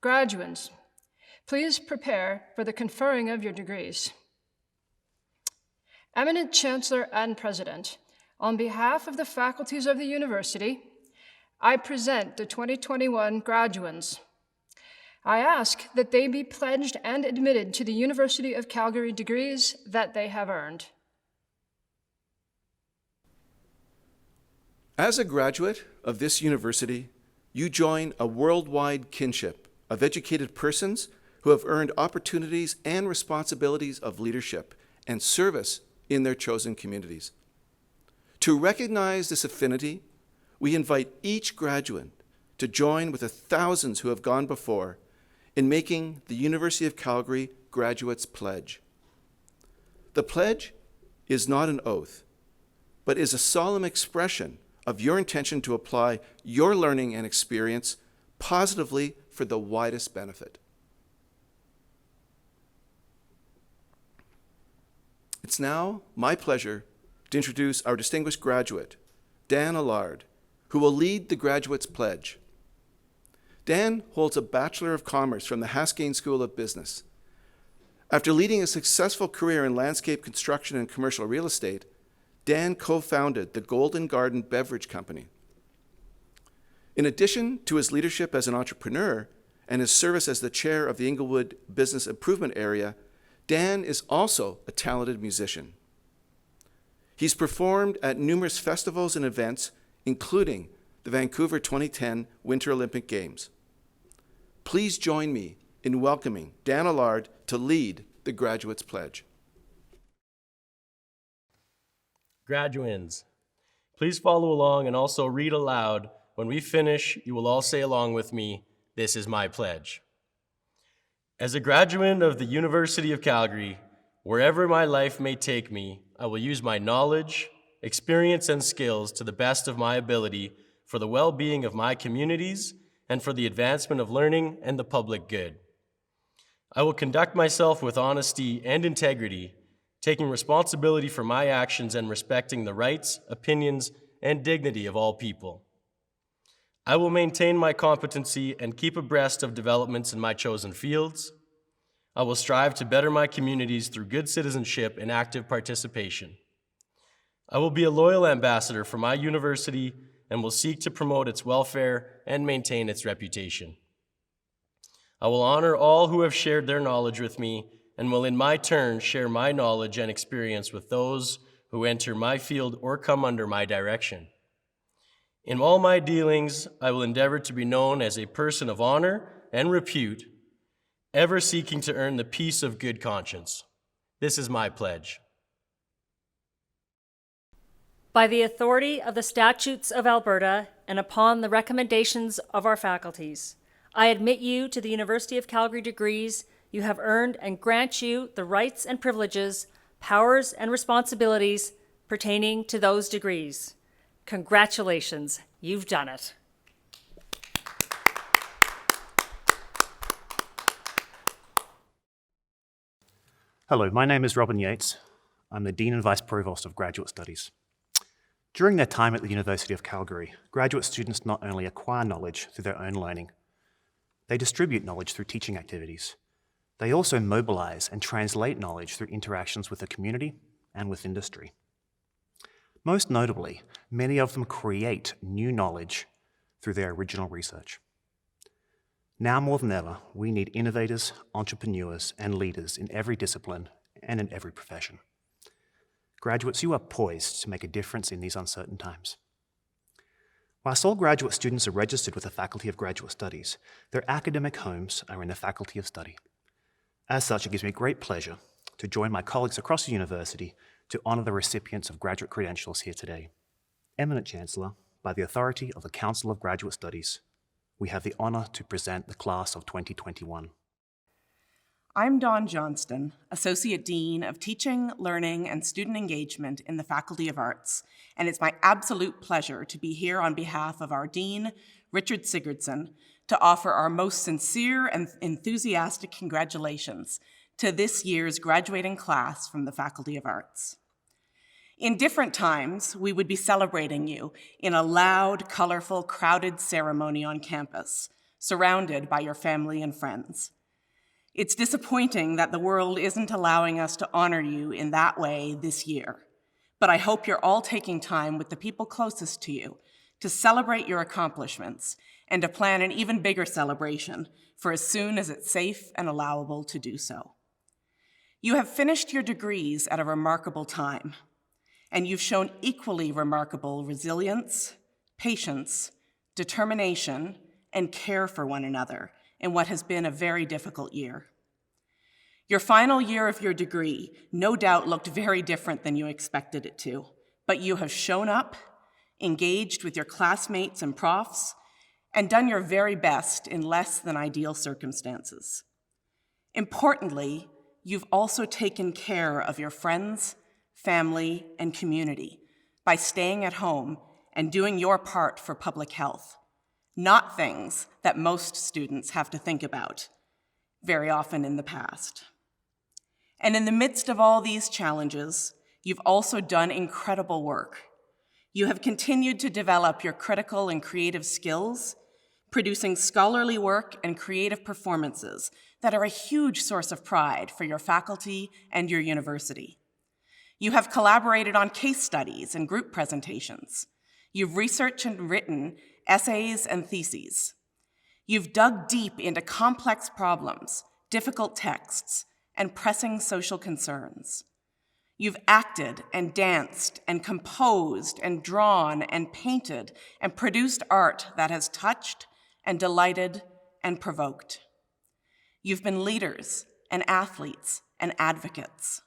Graduates, please prepare for the conferring of your degrees. Eminent Chancellor and President, on behalf of the faculties of the university, I present the 2021 graduates. I ask that they be pledged and admitted to the University of Calgary degrees that they have earned. As a graduate of this university, you join a worldwide kinship of educated persons who have earned opportunities and responsibilities of leadership and service in their chosen communities. To recognize this affinity, we invite each graduate to join with the thousands who have gone before in making the University of Calgary Graduates Pledge. The pledge is not an oath, but is a solemn expression of your intention to apply your learning and experience positively for the widest benefit. It's now my pleasure to introduce our distinguished graduate, Dan Allard, who will lead the Graduates Pledge. Dan holds a Bachelor of Commerce from the Haskayne School of Business. After leading a successful career in landscape construction and commercial real estate, Dan co-founded the Golden Garden Beverage Company. In addition to his leadership as an entrepreneur and his service as the chair of the Inglewood Business Improvement Area, Dan is also a talented musician. He's performed at numerous festivals and events, including the Vancouver 2010 Winter Olympic Games. Please join me in welcoming Dan Allard to lead the Graduates Pledge. Graduands, please follow along and also read aloud. When we finish, you will all say along with me, "This is my pledge." As a graduate of the University of Calgary, wherever my life may take me, I will use my knowledge, experience, and skills to the best of my ability for the well-being of my communities and for the advancement of learning and the public good. I will conduct myself with honesty and integrity, taking responsibility for my actions and respecting the rights, opinions, and dignity of all people. I will maintain my competency and keep abreast of developments in my chosen fields. I will strive to better my communities through good citizenship and active participation. I will be a loyal ambassador for my university and will seek to promote its welfare and maintain its reputation. I will honor all who have shared their knowledge with me and will in my turn share my knowledge and experience with those who enter my field or come under my direction. In all my dealings, I will endeavor to be known as a person of honor and repute, ever seeking to earn the peace of good conscience. This is my pledge. By the authority of the statutes of Alberta and upon the recommendations of our faculties, I admit you to the University of Calgary degrees you have earned and grant you the rights and privileges, powers and responsibilities pertaining to those degrees. Congratulations, you've done it. Hello, my name is Robin Yates. I'm the Dean and Vice Provost of Graduate Studies. During their time at the University of Calgary, graduate students not only acquire knowledge through their own learning, they distribute knowledge through teaching activities. They also mobilize and translate knowledge through interactions with the community and with industry. Most notably, many of them create new knowledge through their original research. Now more than ever, we need innovators, entrepreneurs, and leaders in every discipline and in every profession. Graduates, you are poised to make a difference in these uncertain times. Whilst all graduate students are registered with the Faculty of Graduate Studies, their academic homes are in the Faculty of Study. As such, it gives me great pleasure to join my colleagues across the university to honour the recipients of graduate credentials here today. Eminent Chancellor, by the authority of the Council of Graduate Studies, we have the honour to present the class of 2021. I'm Dawn Johnston, Associate Dean of Teaching, Learning, and Student Engagement in the Faculty of Arts, and it's my absolute pleasure to be here on behalf of our Dean, Richard Sigurdsson, to offer our most sincere and enthusiastic congratulations to this year's graduating class from the Faculty of Arts. In different times, we would be celebrating you in a loud, colorful, crowded ceremony on campus, surrounded by your family and friends. It's disappointing that the world isn't allowing us to honor you in that way this year, but I hope you're all taking time with the people closest to you to celebrate your accomplishments and to plan an even bigger celebration for as soon as it's safe and allowable to do so. You have finished your degrees at a remarkable time, and you've shown equally remarkable resilience, patience, determination, and care for one another in what has been a very difficult year. Your final year of your degree no doubt looked very different than you expected it to, but you have shown up, engaged with your classmates and profs, and done your very best in less than ideal circumstances. Importantly, you've also taken care of your friends, family, and community by staying at home and doing your part for public health, not things that most students have to think about very often in the past. And in the midst of all these challenges, you've also done incredible work. You have continued to develop your critical and creative skills, producing scholarly work and creative performances that are a huge source of pride for your faculty and your university. You have collaborated on case studies and group presentations. You've researched and written essays and theses. You've dug deep into complex problems, difficult texts, and pressing social concerns. You've acted and danced and composed and drawn and painted and produced art that has touched and delighted and provoked. You've been leaders and athletes and advocates.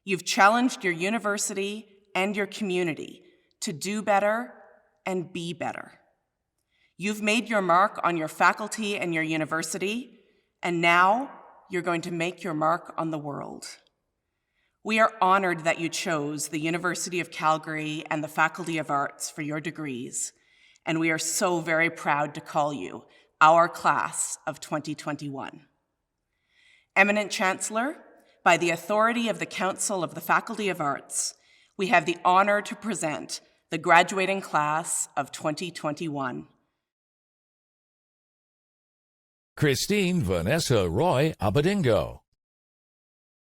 You've challenged your university and your community to do better and be better. You've made your mark on your faculty and your university, and now you're going to make your mark on the world. We are honored that you chose the University of Calgary and the Faculty of Arts for your degrees, and we are so very proud to call you our class of 2021. Eminent Chancellor, by the authority of the Council of the Faculty of Arts, we have the honor to present the graduating class of 2021. Christine Vanessa Roy Abadingo.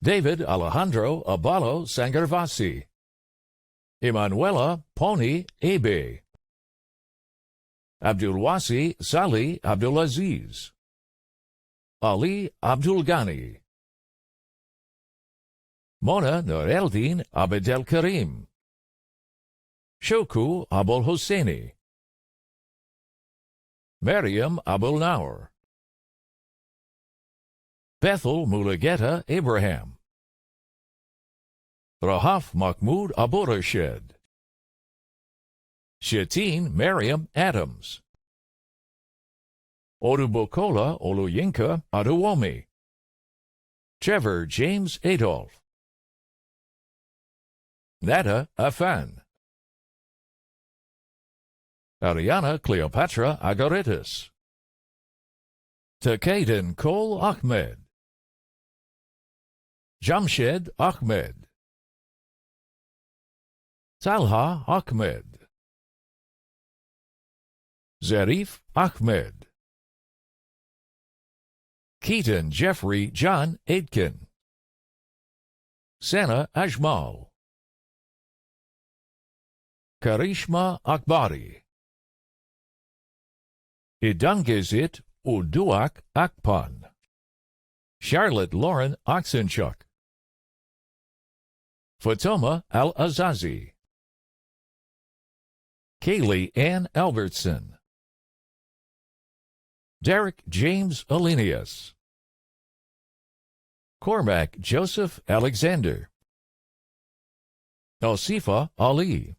David Alejandro Abalo Sangarvasi. Emanuela Pony Abe. Abdulwasi Salih Abdulaziz. Ali Abdul Ghani. Mona Noreldin Abedel Karim. Shoku Abul Hosseini. Maryam Abul Naur. Bethel Mulugeta Abraham. Rahaf Mahmoud Abu Rashid. Shateen Mariam Adams. Odubokola Oluyinka Aduwomi. Trevor James Adolph. Nada Afan. Ariana Cleopatra Agaritis. Takaden Kol Ahmed. Jamshed Ahmed. Talha Ahmed. Zarif Ahmed. Keaton Jeffrey John Aitken. Sana Ajmal. Karishma Akbari. Idangezit Uduak Akpan. Charlotte Lauren Oxenchuk. Fatoma Al-Azazi, Kaylee Ann Albertson, Derek James Alenius, Cormac Joseph Alexander, Alsifa Ali,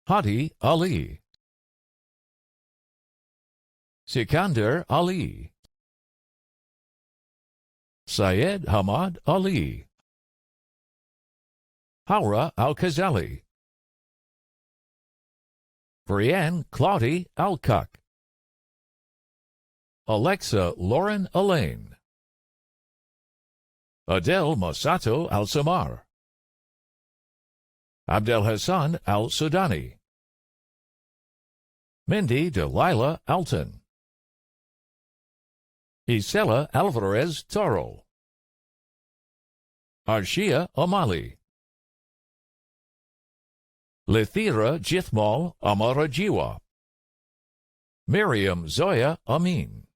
Hadi Ali, Sikandar Ali, Syed Hamad Ali, Haura Al-Khazali, Brianne Claudia Alcock, Alexa Lauren Elaine, Adele Masato Al-Samar, Abdel Hassan Al-Sudani, Mindy Delilah Alton, Isela Alvarez Toro, Arshia Omali, Lithira Jithmal Amarajiwa, Miriam Zoya Amin,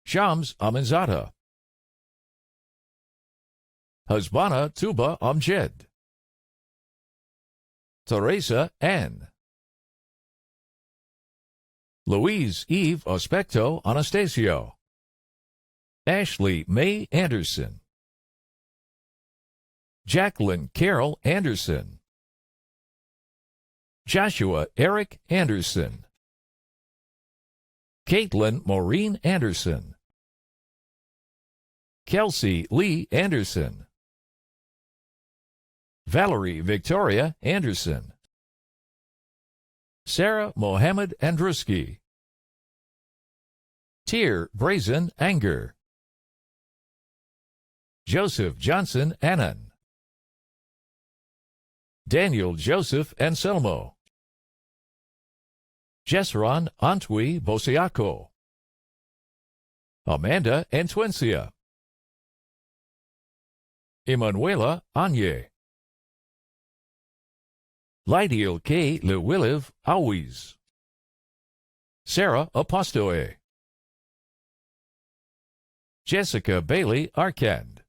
Shams Aminzada, Hasbana Tuba Amjed, Teresa Ann, Louise Eve Ospecto Anastasio, Ashley May Anderson, Jacqueline Carol Anderson, Joshua Eric Anderson, Caitlin Maureen Anderson, Kelsey Lee Anderson, Valerie Victoria Anderson, Sarah Mohammed Andruski, Tyr Brazen Anger, Joseph Johnson Annan, Daniel Joseph Anselmo, Jesron Antwi Bosiaco, Amanda Antwencia, Emanuela Anye, Lydiel K. Lewiliv Awiz, Sarah Apostoe, Jessica Bailey Arkand,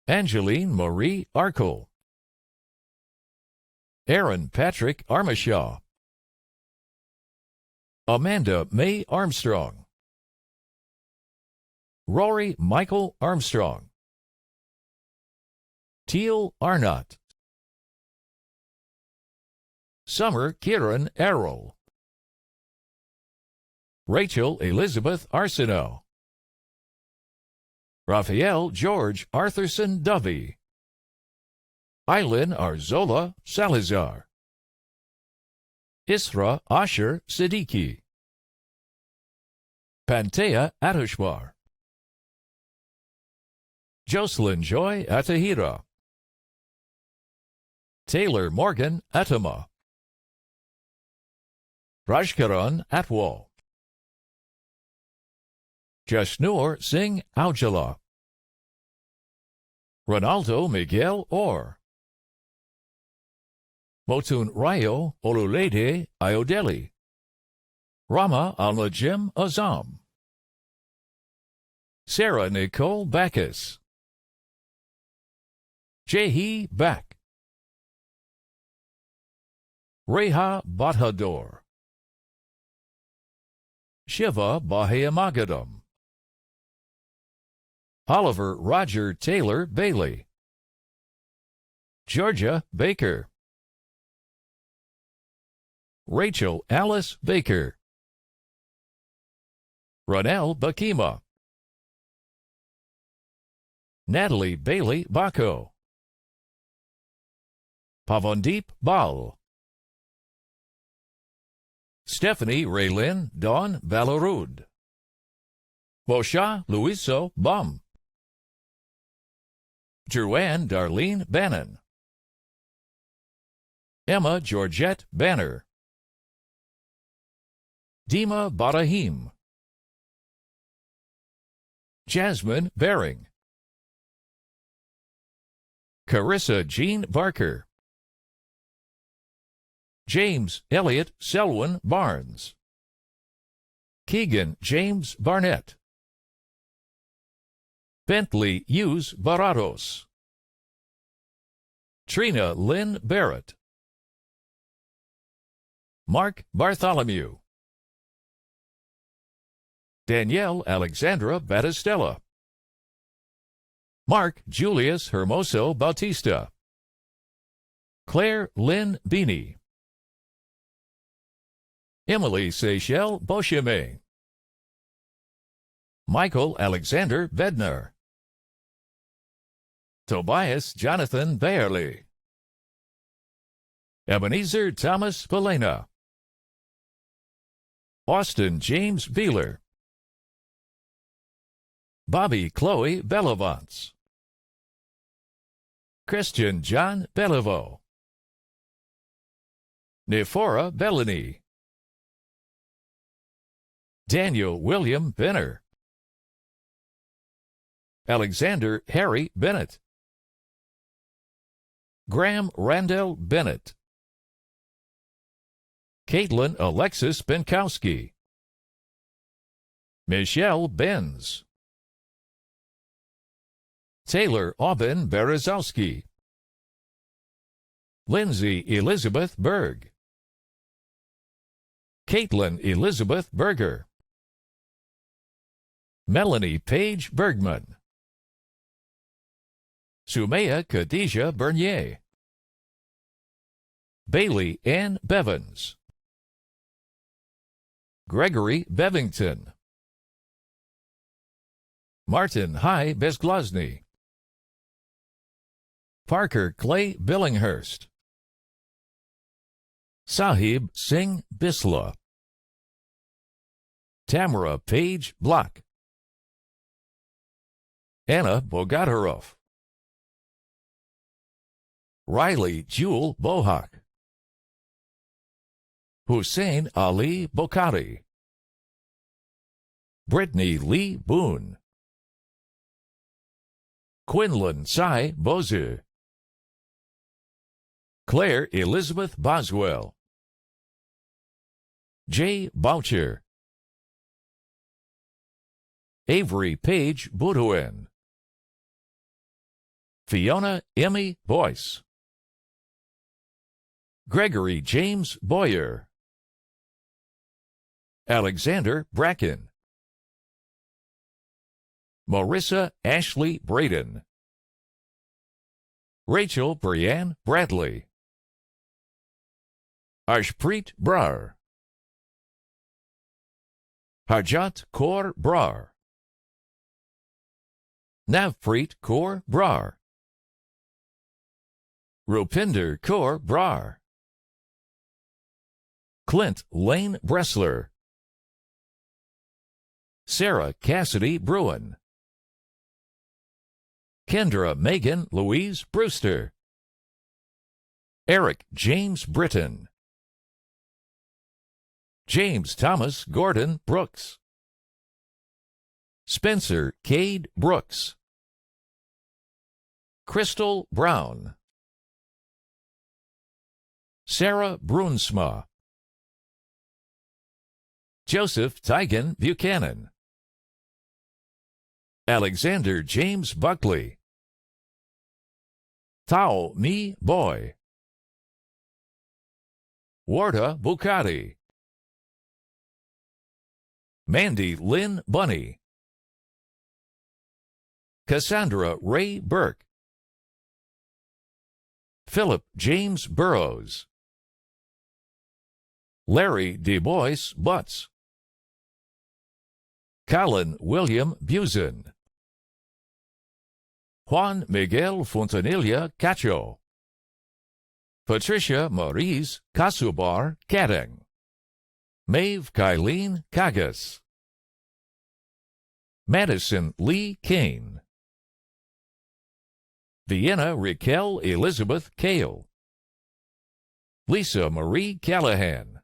Angeline Marie Arkle, Aaron Patrick Armishaw, Amanda May Armstrong, Rory Michael Armstrong, Teal Arnott, Summer Kieran Errol, Rachel Elizabeth Arsenault, Raphael George Arthurson Dovey, Eileen Arzola Salazar, Isra Asher Siddiqui, Pantea Atushbar, Jocelyn Joy Atahira, Taylor Morgan Atama, Rajkaran Atwal, Jashnur Singh Aujala, Ronaldo Miguel Orr, Motun Rayo Olulede Ayodele, Rama Al-Najim Azam, Sarah Nicole Bacchus, Jehi Bak, Reha Bathador, Shiva Bahayamagadam, Oliver Roger Taylor Bailey, Georgia Baker, Rachel Alice Baker, Ronell Bakima, Natalie Bailey Bako, Pavondeep Bal, Stephanie Raylin Dawn Balarud, Moshe Luiso Bum, Joanne Darlene Bannon, Emma Georgette Banner, Dima Barahim, Jasmine Bering, Carissa Jean Barker, James Elliott Selwyn Barnes, Keegan James Barnett, Bentley Hughes Barrados, Trina Lynn Barrett, Mark Bartholomew, Danielle Alexandra Battistella, Mark Julius Hermoso Bautista, Claire Lynn Beanie, Emily Seychelle Beauchemin, Michael Alexander Bednar, Tobias Jonathan Bayerly, Ebenezer Thomas Belena, Austin James Beeler, Bobby Chloe Bellavance, Christian John Beliveau, Nephora Bellany, Daniel William Benner, Alexander Harry Bennett, Graham Randall Bennett, Caitlin Alexis Benkowski, Michelle Benz, Taylor Aubin Berezowski, Lindsay Elizabeth Berg, Caitlin Elizabeth Berger, Melanie Page Bergman, Sumaya Khadijah Bernier, Bailey Ann Bevins, Gregory Bevington, Martin High Bezglozny, Parker Clay Billinghurst, Sahib Singh Bisla, Tamara Page Block, Anna Bogatarov, Riley Jewel Bohak, Hussein Ali Bokhari, Brittany Lee Boone, Quinlan Sai Bozu, Claire Elizabeth Boswell, Jay Boucher, Avery Page Boudouin, Fiona Emmy Boyce, Gregory James Boyer, Alexander Bracken, Marissa Ashley Braden, Rachel Brianne Bradley, Arshpreet Brar, Harjat Kaur Brar, Navpreet Kaur Brar, Rupinder Kaur Brar, Clint Lane Bressler, Sarah Cassidy Bruin, Kendra Megan Louise Brewster, Eric James Britton, James Thomas Gordon Brooks, Spencer Cade Brooks, Crystal Brown, Sarah Brunsma, Joseph Tigan Buchanan, Alexander James Buckley, Tao Mi Boy, Warda Bucati, Mandy Lynn Bunny, Cassandra Ray Burke, Philip James Burrows, Larry DeBois Butts, Colin William Buzen, Juan Miguel Fontanilla Cacho, Patricia Maurice Kasubar Kadang, Maeve Kylene Kagas, Madison Lee Kane, Vienna Raquel Elizabeth Kale, Lisa Marie Callahan,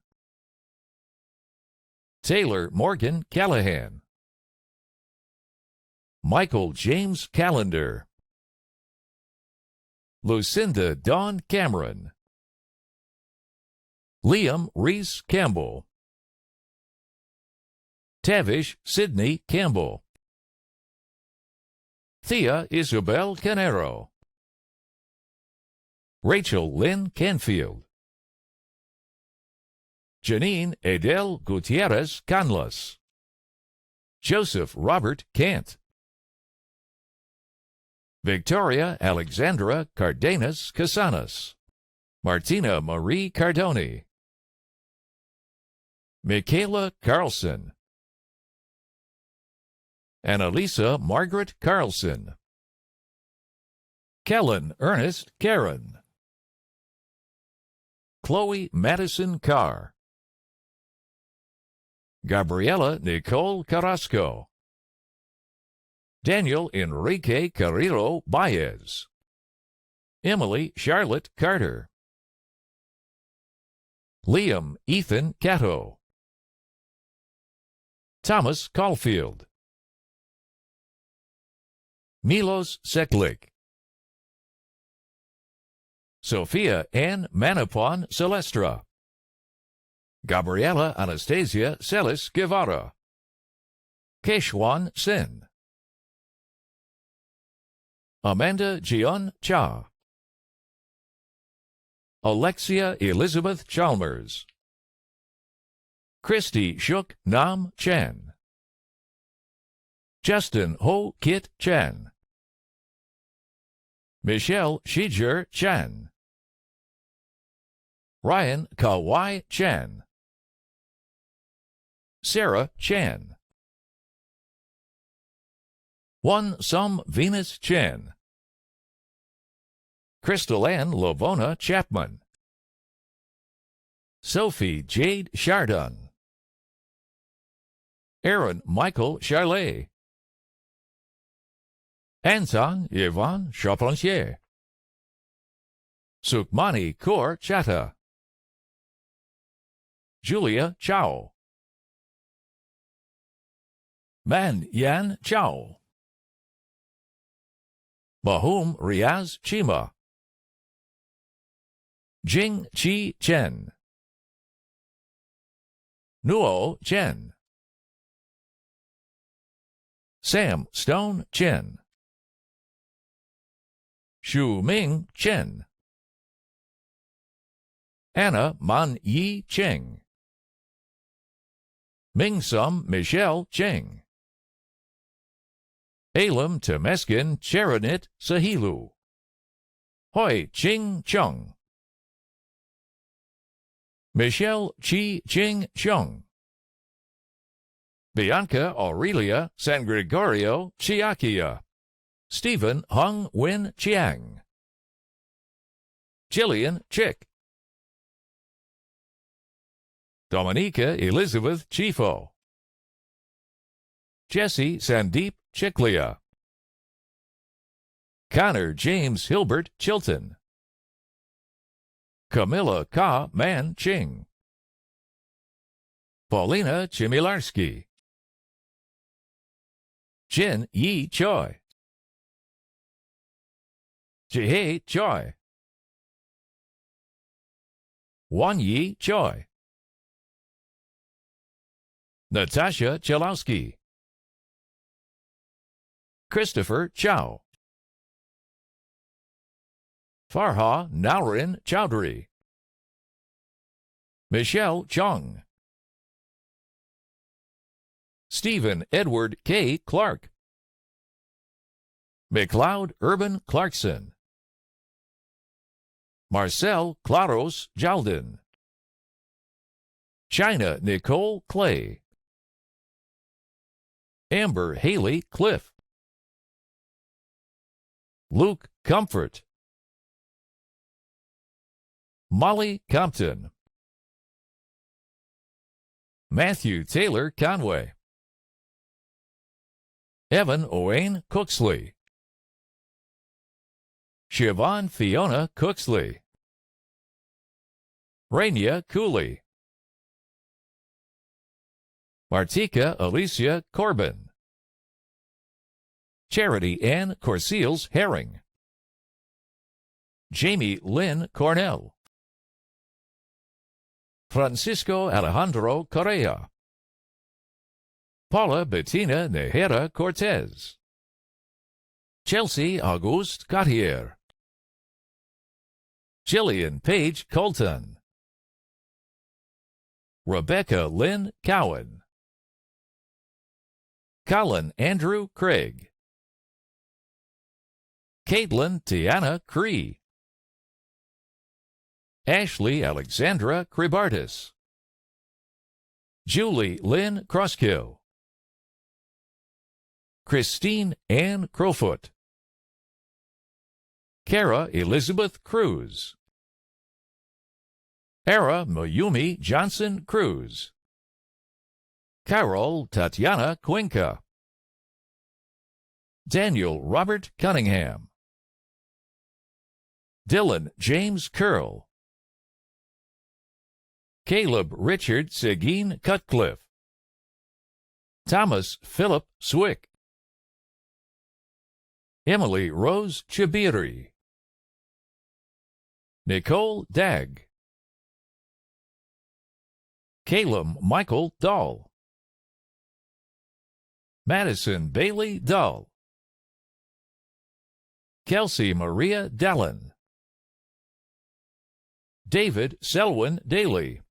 Taylor Morgan Callahan, Michael James Callender, Lucinda Dawn Cameron, Liam Reese Campbell, Tavish Sidney Campbell, Thea Isabel Canero, Rachel Lynn Canfield, Janine Edel Gutierrez Canlas, Joseph Robert Kant, Victoria Alexandra Cardenas Casanas, Martina Marie Cardoni, Michaela Carlson, Annalisa Margaret Carlson, Kellen Ernest Karen, Chloe Madison Carr, Gabriela Nicole Carrasco, Daniel Enrique Carrillo Baez, Emily Charlotte Carter, Liam Ethan Cato, Thomas Caulfield, Milos Seklik, Sophia Ann Manapon Celestra, Gabriela Anastasia Celis Guevara, Keshwan Sin, Amanda Jion Cha, Alexia Elizabeth Chalmers, Christy Shuk Nam Chan, Justin Ho Kit Chan, Michelle Shijer Chan, Ryan Kawai Chan, Sarah Chan, One Sum Venus Chan, Crystal Ann Lovona Chapman, Sophie Jade Chardon, Aaron Michael Charlet, Anton Yvonne Charpentier, Sukmani Kaur Chatta, Julia Chow, Man Yan Chow, Bahum Riaz Chima, Jing Chi Chen, Nuo Chen, Sam Stone Chen, Shu Ming Chen, Anna Man Yi Cheng, Ming Sum Michelle Cheng, Elam Temeskin Cheranit Sahilu, Hoi Ching Chung, Michelle Chi Ching Chung, Bianca Aurelia San Gregorio Chiakia, Stephen Hung Win Chiang, Jillian Chick, Dominica Elizabeth Chifo, Jesse Sandeep Chiklia, Connor James Hilbert Chilton, Camilla Ka Man Ching, Paulina Chimilarski, Jin Yi Choi, Jihei Choi, Wan Yi Choi, Natasha Chalowski, Christopher Chow, Farha Naurin Chowdhury, Michelle Chong, Stephen Edward K. Clark, McLeod Urban Clarkson, Marcel Claros Jalden, China Nicole Clay, Amber Haley Cliff, Luke Comfort, Molly Compton, Matthew Taylor Conway, Evan Owain Cooksley, Siobhan Fiona Cooksley, Rainia Cooley, Martika Alicia Corbin, Charity Ann Corseals Herring, Jamie Lynn Cornell, Francisco Alejandro Correa, Paula Bettina Nejera Cortez, Chelsea Auguste Gauthier, Jillian Paige Colton, Rebecca Lynn Cowan, Colin Andrew Craig, Caitlin Tiana Cree, Ashley Alexandra Kribartis, Julie Lynn Crosskill, Christine Ann Crowfoot, Kara Elizabeth Cruz, Ara Mayumi Johnson Cruz, Carol Tatiana Cuenca, Daniel Robert Cunningham, Dylan James Curl, Caleb Richard Seguin Cutcliffe, Thomas Philip Swick, Emily Rose Chibiri, Nicole Dagg, Caleb Michael Dahl, Madison Bailey Dahl, Kelsey Maria Dallin, David Selwyn Daly,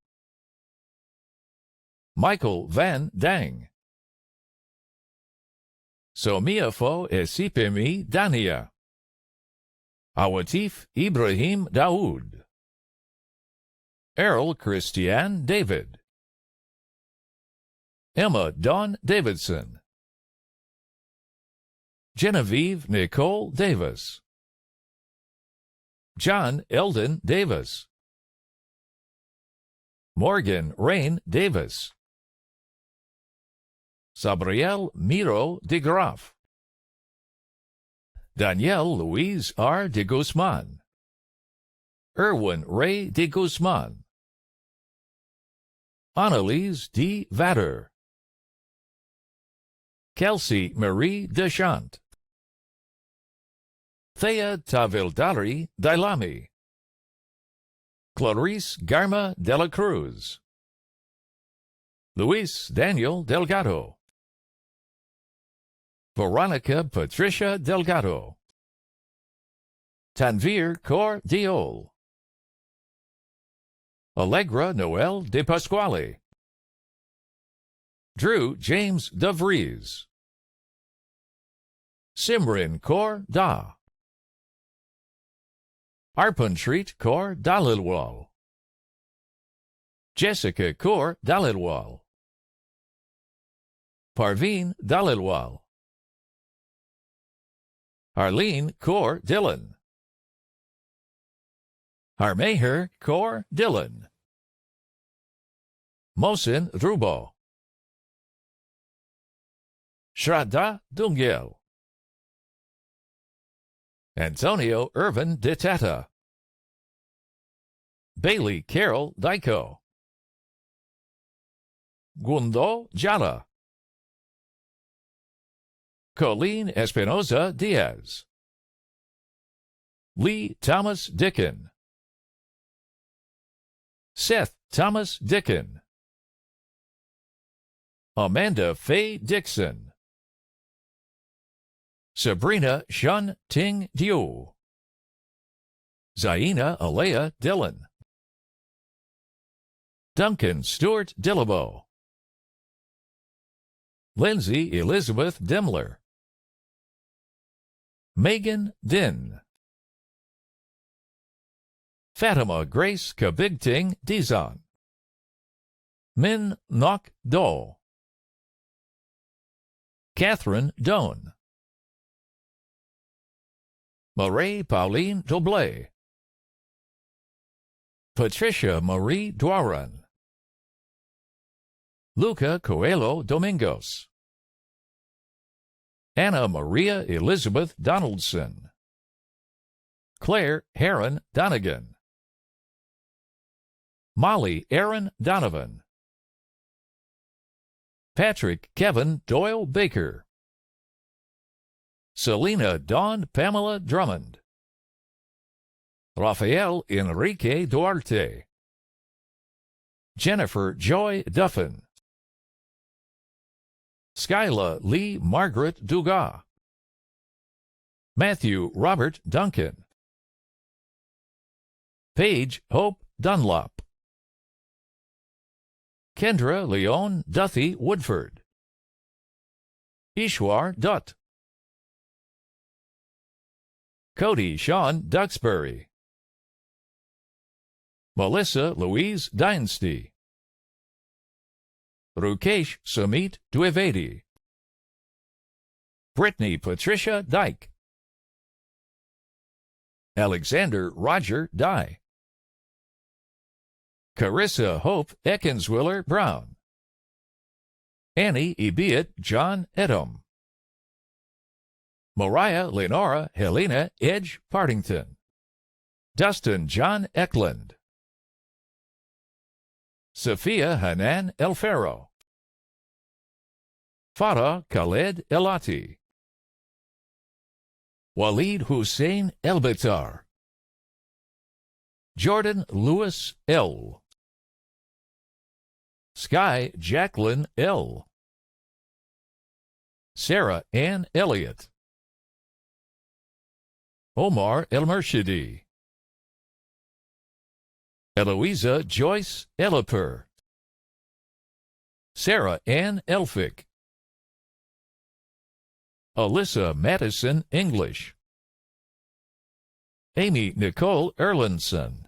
Michael Van Dang, Somiafo Esipemi Dania, Awatif Ibrahim Daoud, Errol Christian David, Emma Dawn Davidson, Genevieve Nicole Davis, John Eldon Davis, Morgan Rain Davis, Sabriel Miro de Graaf, Danielle Louise R. de Guzman, Erwin Ray de Guzman, Annalise D. Vader, Kelsey Marie Deschamps, Thea Tavildari Dailami, Clarice Garma de la Cruz, Luis Daniel Delgado, Veronica Patricia Delgado, Tanvir Cor Diol, Allegra Noel de Pasquale, Drew James DeVries, Simran Kaur Da, Arpanshreet Kaur Dalilwal, Jessica Kaur Dalilwal, Parveen Dalilwal, Arlene Kaur Dillon, Harmeher Kaur Dillon, Mohsin Rubo, Shraddha Dungel, Antonio Irvin de Tata, Bailey Carol Dyko, Gundo Jala, Colleen Espinoza Diaz, Lee Thomas Dickin, Seth Thomas Dickin, Amanda Faye Dixon, Sabrina Shun Ting Diu, Zaina Alea Dillon, Duncan Stewart Dillabo, Lindsay Elizabeth Demler, Megan Din, Fatima Grace Kabigting Dizon, Min Nok Do, Catherine Doan, Marie Pauline Doble, Patricia Marie Dwaran, Luca Coelho Domingos, Anna Maria Elizabeth Donaldson, Claire Heron Donegan, Molly Aaron Donovan, Patrick Kevin Doyle Baker, Selena Dawn Pamela Drummond, Rafael Enrique Duarte, Jennifer Joy Duffin, Skyla Lee Margaret Dugas, Matthew Robert Duncan, Paige Hope Dunlop, Kendra Leon Duthie Woodford, Ishwar Dutt, Cody Sean Duxbury, Melissa Louise Dynasty, Rukesh Sumit Dwivedi, Brittany Patricia Dyke, Alexander Roger Dye, Carissa Hope Eckenswiller Brown, Annie Ebiet John Edom, Mariah Lenora Helena Edge Partington, Dustin John Eklund, Sophia Hanan Elfero, Farah Khaled Elati, Walid Hussein Elbitar, Jordan Lewis L, Sky Jacqueline L, Sarah Ann Elliott, Omar El-Murshidi, Eloisa Joyce Eliper, Sarah Ann Elphick, Alyssa Madison English, Amy Nicole Erlandson,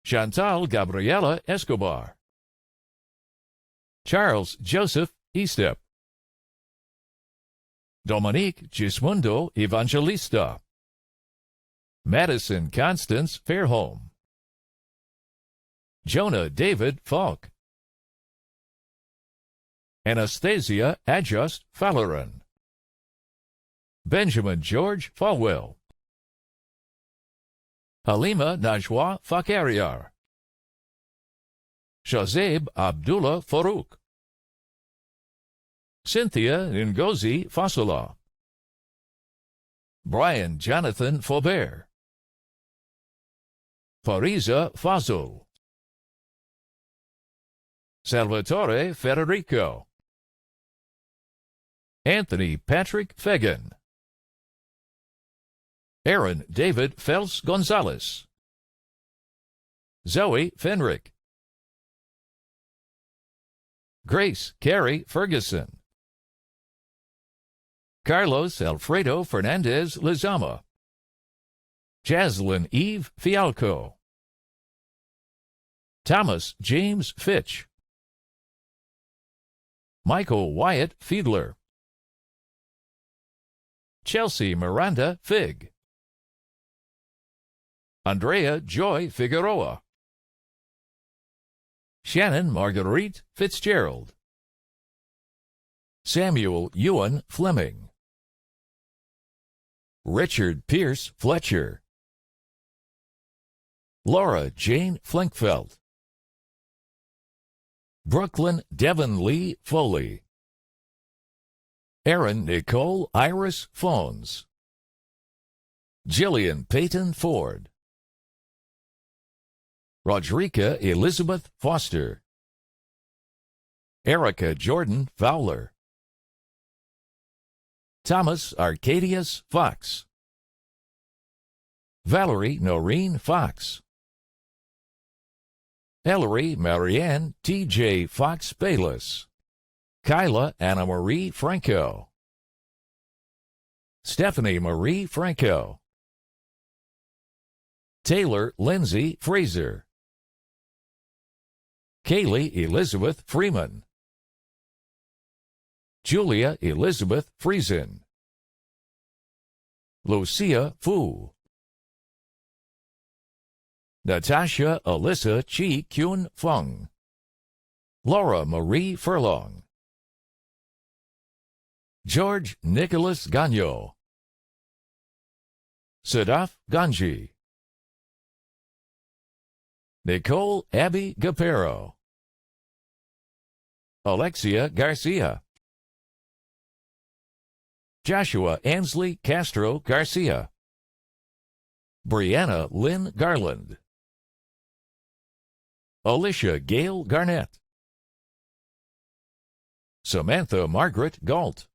Chantal Gabriela Escobar, Charles Joseph Estep, Dominique Gismundo Evangelista, Madison Constance Fairholm, Jonah David Falk, Anastasia Adjust Falleran, Benjamin George Falwell, Halima Najwa Fakariar, Shazeb Abdullah Farouk, Cynthia Ngozi Fasula, Brian Jonathan Faubert, Fariza Fazul, Salvatore Federico, Anthony Patrick Fagan, Aaron David Fels Gonzalez, Zoe Fenrick, Grace Carey Ferguson, Carlos Alfredo Fernandez Lizama, Jaslyn Eve Fialco, Thomas James Fitch, Michael Wyatt Fiedler, Chelsea Miranda Fig, Andrea Joy Figueroa, Shannon Marguerite Fitzgerald, Samuel Ewan Fleming, Richard Pierce Fletcher, Laura Jane Flinkfeld, Brooklyn Devon Lee Foley, Erin Nicole Iris Phones, Jillian Peyton Ford, Rodrika Elizabeth Foster, Erica Jordan Fowler, Thomas Arcadius Fox, Valerie Noreen Fox, Ellery Marianne T.J. Fox Bayless, Kyla Anna Marie Franco, Stephanie Marie Franco, Taylor Lindsay Fraser, Kaylee Elizabeth Freeman, Julia Elizabeth Friesen, Lucia Fu, Natasha Alyssa Chi Kyun Fung, Laura Marie Furlong, George Nicholas Gagnon, Sadaf Ganji, Nicole Abby Gapero, Alexia Garcia, Joshua Ansley Castro Garcia, Brianna Lynn Garland, Alicia Gail Garnett, Samantha Margaret Galt,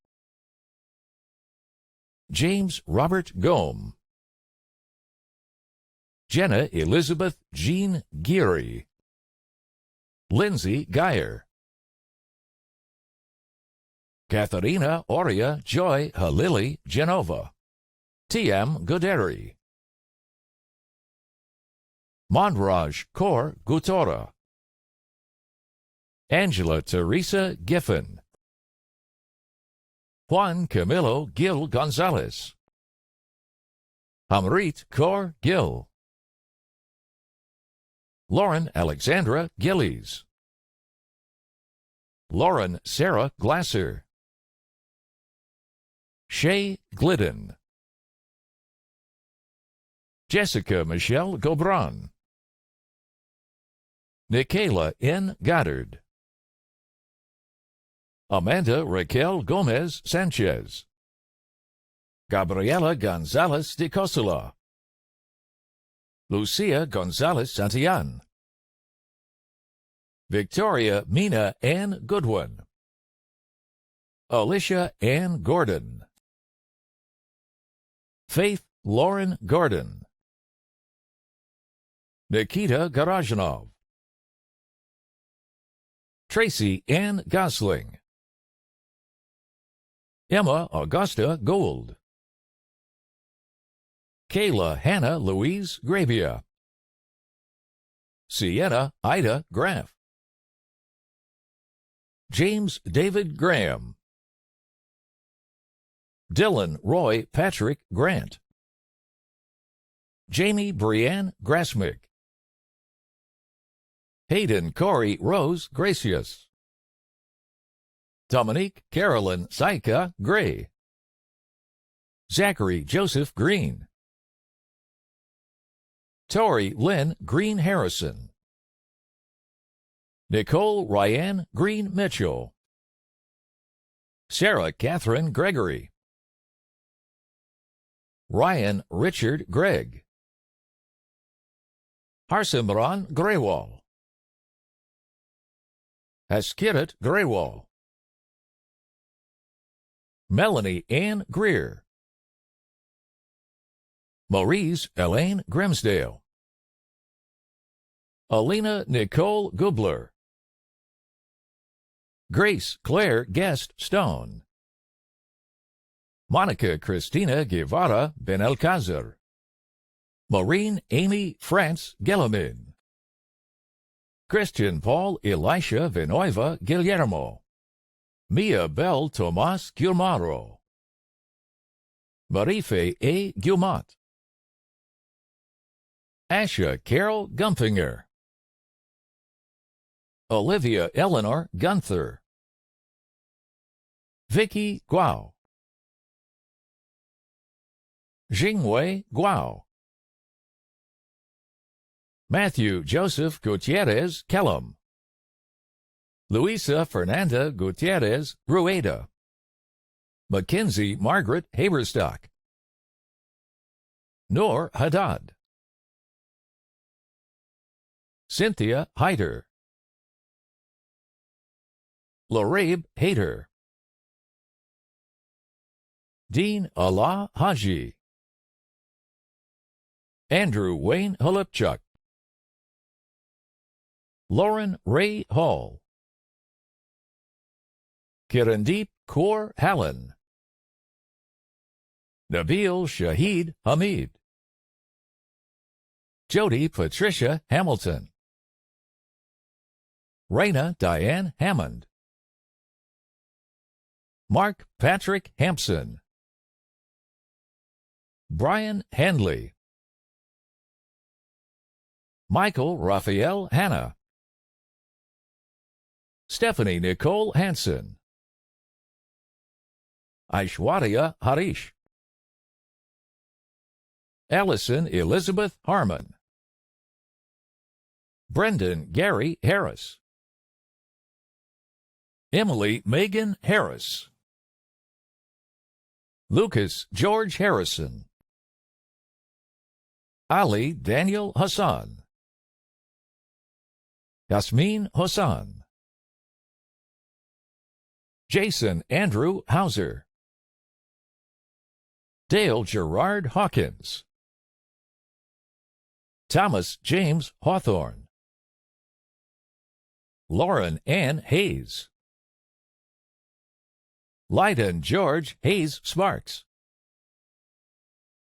James Robert Gome. Jenna Elizabeth Jean Geary. Lindsay Geyer. Katharina Aurea Joy Halili Genova. T.M. Goderi. Monraj Kaur Gutora. Angela Teresa Giffen. Juan Camilo Gil Gonzalez. Hamrit Kaur Gil. Lauren Alexandra Gillies. Lauren Sarah Glasser. Shay Glidden. Jessica Michelle Gobran. Nikayla N. Goddard. Amanda Raquel Gomez Sanchez. Gabriela Gonzalez de Cosola. Lucia Gonzalez Santillan. Victoria Mina Ann Goodwin. Alicia Ann Gordon. Faith Lauren Gordon. Nikita Garajanov. Tracy Ann Gosling. Emma Augusta Gould. Kayla Hannah Louise Gravia. Sienna Ida Graff. James David Graham. Dylan Roy Patrick Grant. Jamie Brianne Grasmick. Hayden Corey Rose Gracious. Dominique Carolyn Saika Gray. Zachary Joseph Green. Tori Lynn Green Harrison. Nicole Ryan Green Mitchell. Sarah Catherine Gregory. Ryan Richard Gregg. Harsimran Grewal. Haskirat Grewal. Melanie Ann Greer. Maurice Elaine Grimsdale. Alina Nicole Gubler. Grace Claire Guest Stone. Monica Christina Guevara Benalcazar. Maureen Amy France Gelamin. Christian Paul Elisha Vinueva Guillermo. Mia Bell Tomas Gilmaro. Marife A. Gumat. Asha Carol Gumpfinger. Olivia Eleanor Gunther. Vicky Guao. Jingwei Guao. Matthew Joseph Gutierrez Kellum. Luisa Fernanda Gutierrez Rueda. Mackenzie Margaret Haberstock. Noor Haddad. Cynthia Hyder. Lorabe Hayter. Dean Allah Haji. Andrew Wayne Holipchuk. Lauren Ray Hall. Kirandeep Kaur Hallen. Nabil Shahid Hamid. Jody Patricia Hamilton. Raina Diane Hammond. Mark Patrick Hampson. Brian Handley. Michael Raphael Hanna. Stephanie Nicole Hansen. Aishwarya Harish. Allison Elizabeth Harmon. Brendan Gary Harris. Emily Megan Harris. Lucas George Harrison. Ali Daniel Hassan. Yasmin Hassan. Jason Andrew Hauser. Dale Gerard Hawkins, Thomas James Hawthorne, Lauren Ann Hayes, Lyden George Hayes Sparks,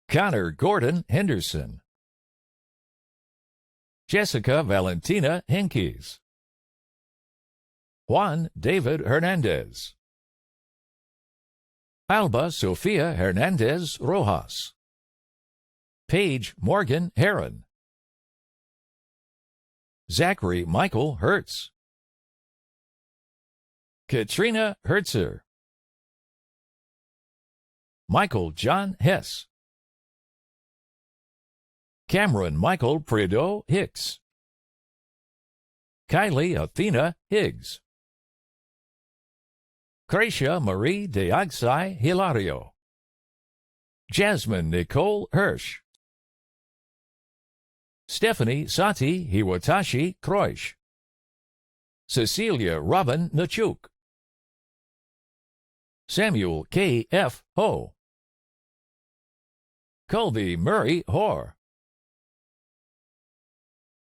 Connor Gordon Henderson, Jessica Valentina Henkes, Juan David Hernandez, Alba Sofia Hernandez Rojas, Paige Morgan Heron, Zachary Michael Hertz, Katrina Hertzer, Michael John Hess, Cameron Michael Prideaux Hicks, Kylie Athena Higgs, Gracia Marie de Agsai Hilario, Jasmine Nicole Hirsch, Stephanie Sati Hiwatashi Kreusch, Cecilia Robin Nachuk, Samuel K. F. Ho, Colby Murray Hoare,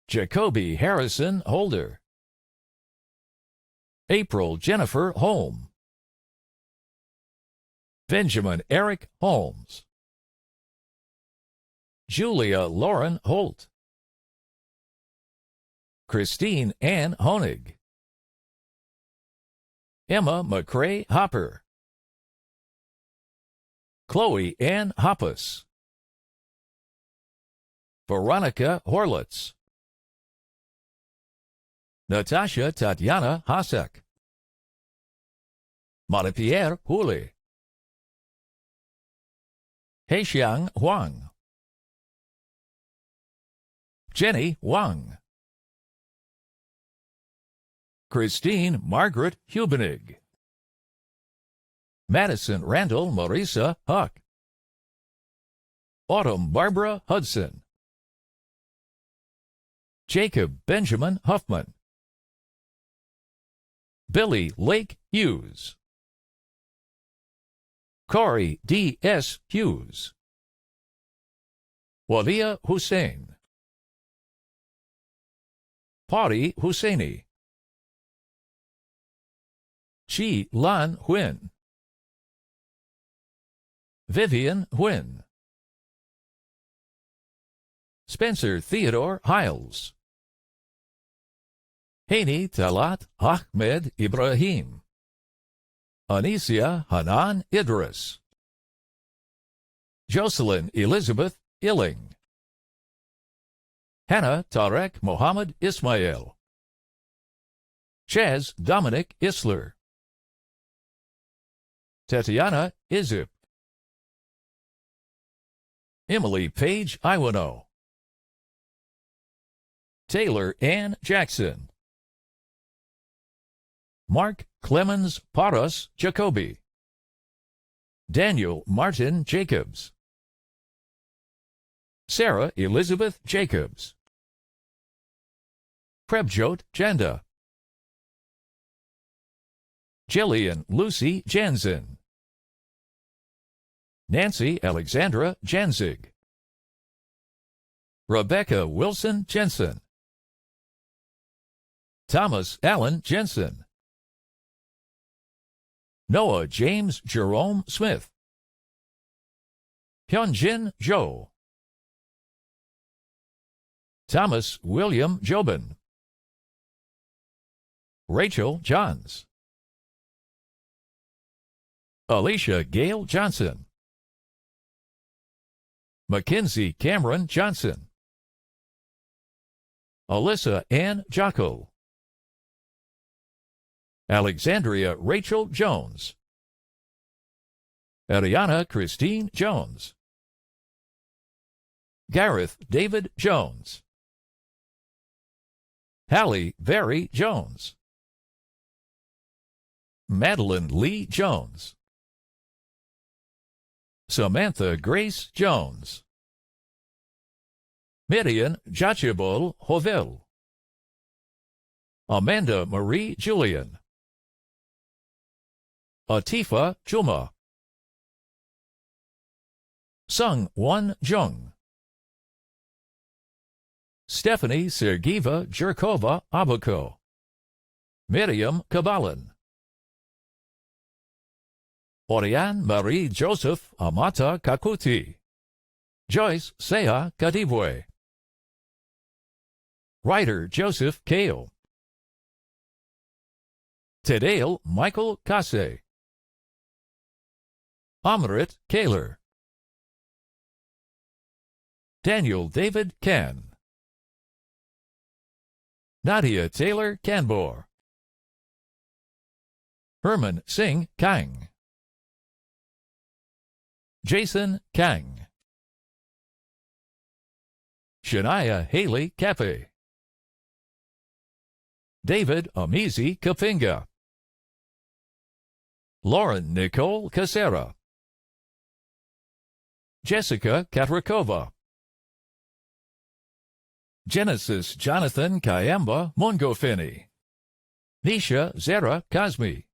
Jacoby Harrison Holder, April Jennifer Holm, Benjamin Eric Holmes, Julia Lauren Holt, Christine Ann Honig, Emma McCrae Hopper, Chloe Ann Hoppus, Veronica Horlitz, Natasha Tatiana Hasek, Marie-Pierre Houle, Heixiang Huang, Jenny Wang, Christine Margaret Hubenig, Madison Randall Marisa Huck, Autumn Barbara Hudson, Jacob Benjamin Huffman, Billy Lake Hughes, Corey D. S. Hughes, Walia Hussein, Pari Husseini, Chi Lan Huynh, Vivian Huynh, Spencer Theodore Hiles, Haney Talat Ahmed Ibrahim, Anisia Hanan Idris, Jocelyn Elizabeth Illing, Hannah Tarek Mohammed Ismail, Chaz Dominic Isler, Tatiana Izip, Emily Page Iwano, Taylor Ann Jackson, Mark Clemens Paras Jacoby, Daniel Martin Jacobs, Sarah Elizabeth Jacobs, Prebjot Janda, Jillian Lucy Jansen, Nancy Alexandra Janzig, Rebecca Wilson Jensen, Thomas Allen Jensen, Noah James Jerome Smith, Hyunjin Zhou, Thomas William Jobin, Rachel Johns, Alicia Gail Johnson, Mackenzie Cameron Johnson, Alyssa Ann Jocko, Alexandria Rachel Jones, Ariana Christine Jones, Gareth David Jones, Hallie Berry Jones, Madeline Lee Jones, Samantha Grace Jones, Miriam Jachibol Hovel, Amanda Marie Julian, Atifa Juma, Sung Won Jung. Stephanie Sergieva Jerkova Abuko. Miriam Kabalan. Oriane Marie Joseph Amata Kakuti. Joyce Seha Kadibwe. Ryder Joseph Kale. Tadale Michael Kase. Amrit Kaler. Daniel David Can. Nadia Taylor Canbor. Herman Singh Kang. Jason Kang. Shania Haley Cafe. David Amizi Kapinga. Lauren Nicole Casera. Jessica Katrakova. Genesis Jonathan Kayamba Mongofini. Nisha Zara Kazmi.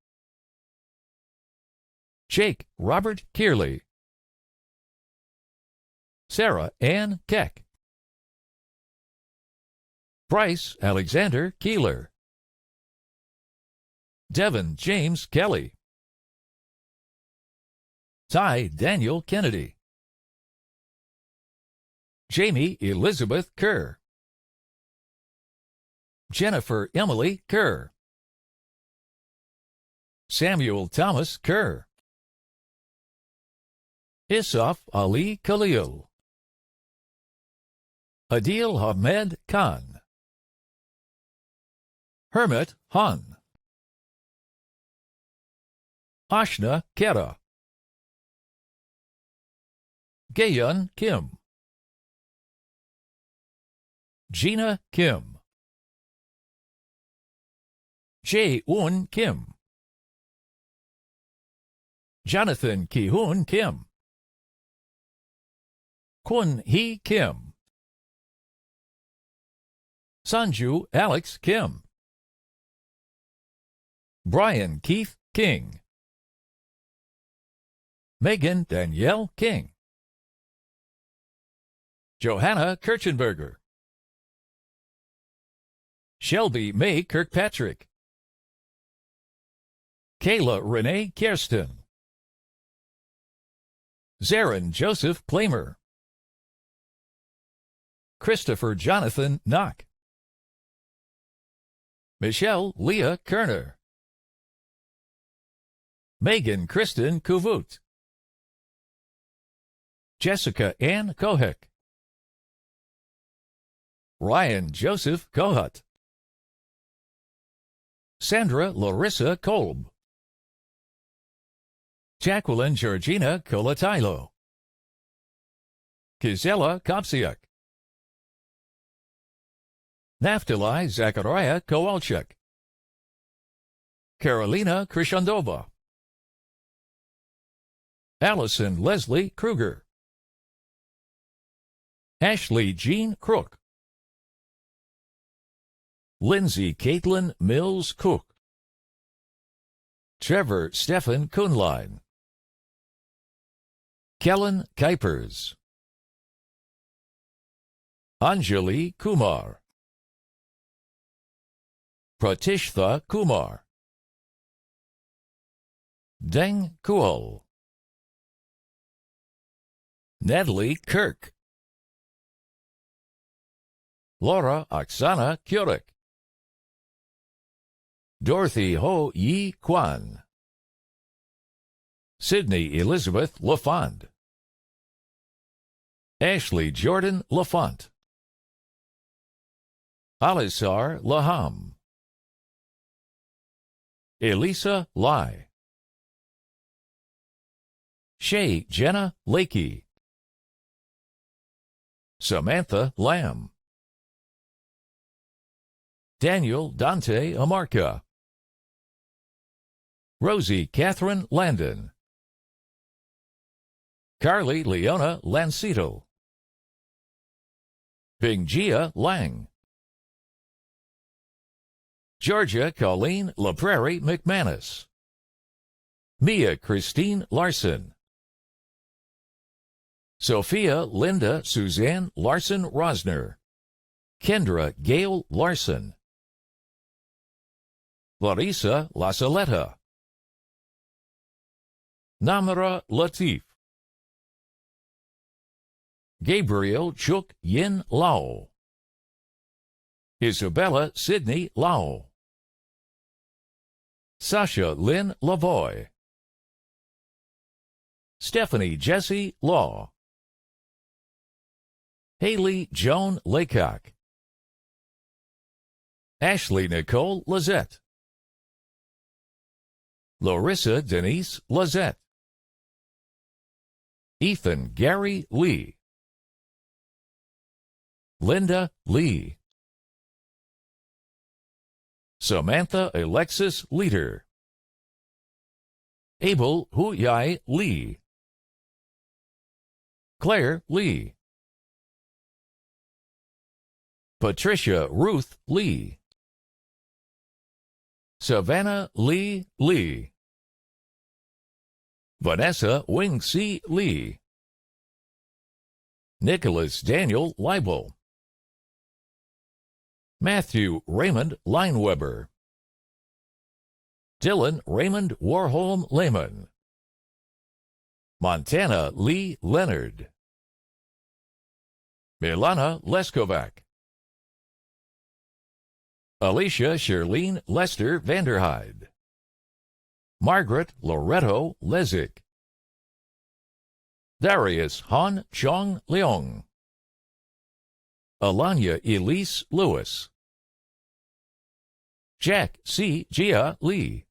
Jake Robert Kearley. Sarah Ann Keck. Bryce Alexander Keeler. Devin James Kelly. Ty Daniel Kennedy. Jamie Elizabeth Kerr. Jennifer Emily Kerr. Samuel Thomas Kerr. Isaf Ali Khalil. Adil Ahmed Khan. Hermit Han. Ashna Kera. Gayun Kim. Gina Kim. Jae-un Kim. Jonathan Ki-hoon Kim. Kwon-hee Kim. Sanju Alex Kim. Brian Keith King. Megan Danielle King. Johanna Kirchenberger. Shelby May Kirkpatrick. Kayla Renee Kirsten. Zarin Joseph Plamer. Christopher Jonathan Knock. Michelle Leah Kerner. Megan Kristen Kuvut. Jessica Ann Kohek. Ryan Joseph Kohut. Sandra Larissa Kolb. Jacqueline Georgina Colatailo. Kizela Kopsiak. Naftali Zachariah Kowalczyk. Carolina Krishandova. Allison Leslie Kruger. Ashley Jean Crook. Lindsay Caitlin Mills Cook. Trevor Stephen Kuhnlein. Kellen Kuipers. Anjali Kumar. Pratishtha Kumar. Deng Kual. Natalie Kirk. Laura Oksana Kurek. Dorothy Ho Yi Kwan. Sydney Elizabeth LaFond. Ashley Jordan LaFont. Alisar Laham. Elisa Lai. Shay Jenna Lakey. Samantha Lamb. Daniel Dante Amarca. Rosie Catherine Landon. Carly Leona Lancito. Bingjia Lang. Georgia Colleen LaPrairie McManus. Mia Christine Larson. Sophia Linda Suzanne Larson Rosner, Kendra Gail Larson, Larissa Lasaleta, Namara Latif, Gabriel Chuk Yin Lao, Isabella Sidney Lao, Sasha Lynn Lavoy, Stephanie Jessie Law, Haley Joan Laycock, Ashley Nicole Lizette, Larissa Denise Lizette, Ethan Gary Lee, Linda Lee, Samantha Alexis Leader, Abel Huyai Lee, Claire Lee, Patricia Ruth Lee, Savannah Lee Lee, Vanessa Wing C. Lee, Nicholas Daniel Leibel, Matthew Raymond Lineweber, Dylan Raymond Warholm Lehman, Montana Lee Leonard, Milana Leskovac, Alicia Shirlene Lester Vanderhyde, Margaret Loretto Lezick, Darius Han Chong Leong, Alanya Elise Lewis, Jack C. Jia Lee,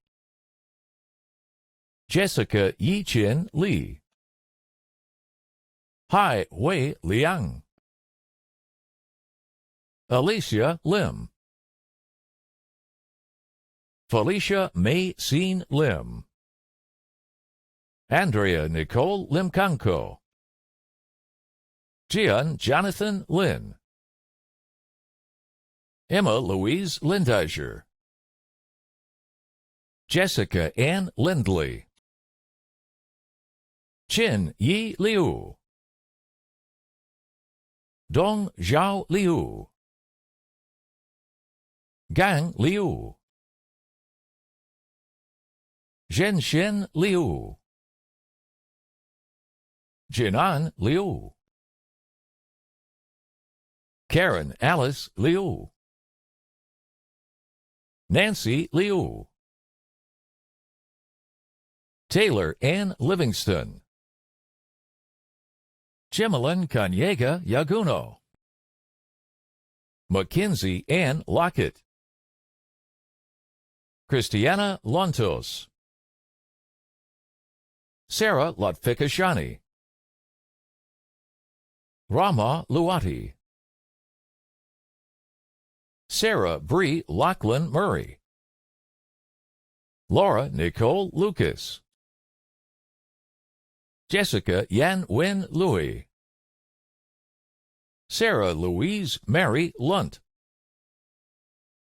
Jessica Yi Chin Lee, Hai Wei Liang, Alicia Lim, Felicia May Seen Lim, Andrea Nicole Limkanko, Jian Jonathan Lin, Emma Louise Lindiger, Jessica Ann Lindley, Chin Yi Liu, Dong Zhao Liu, Gang Liu, Zhenshin Liu, Jinan Liu, Karen Alice Liu, Nancy Liu, Taylor Ann Livingston, Jimelin Kanyega Yaguno, Mackenzie Ann Lockett, Christiana Lontos, Sarah Lotfikashani, Rama Luati, Sarah Bree Lachlan Murray, Laura Nicole Lucas, Jessica Yan Wen Louis, Sarah Louise Mary Lunt,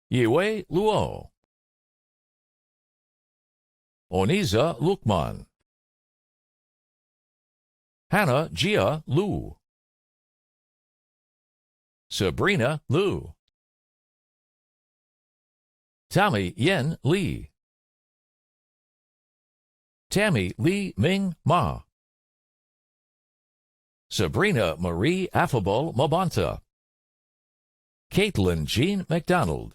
Yue Luo, Oniza Lukman, Hannah Jia Lu, Sabrina Lu, Tommy Yen Lee, Tammy Lee Ming Ma, Sabrina Marie Affable Mabanta, Caitlin Jean McDonald,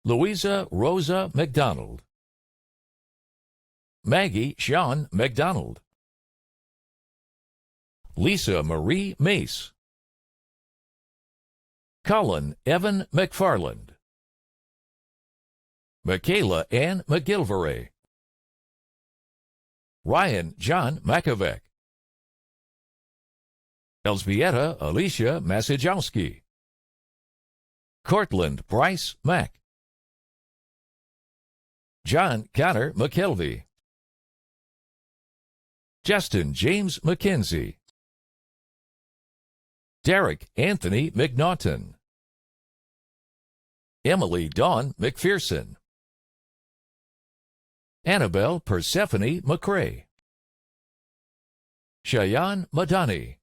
Louisa Rosa McDonald, Maggie Sean McDonald, Lisa Marie Mace, Colin Evan McFarland, Michaela Ann McGilvary, Ryan John Makovic, Elzbieta Alicia Masajowski, Cortland Bryce Mack, John Connor McKelvey, Justin James McKenzie, Derek Anthony McNaughton, Emily Dawn McPherson, Annabelle Persephone McCrae, Shayan Madani,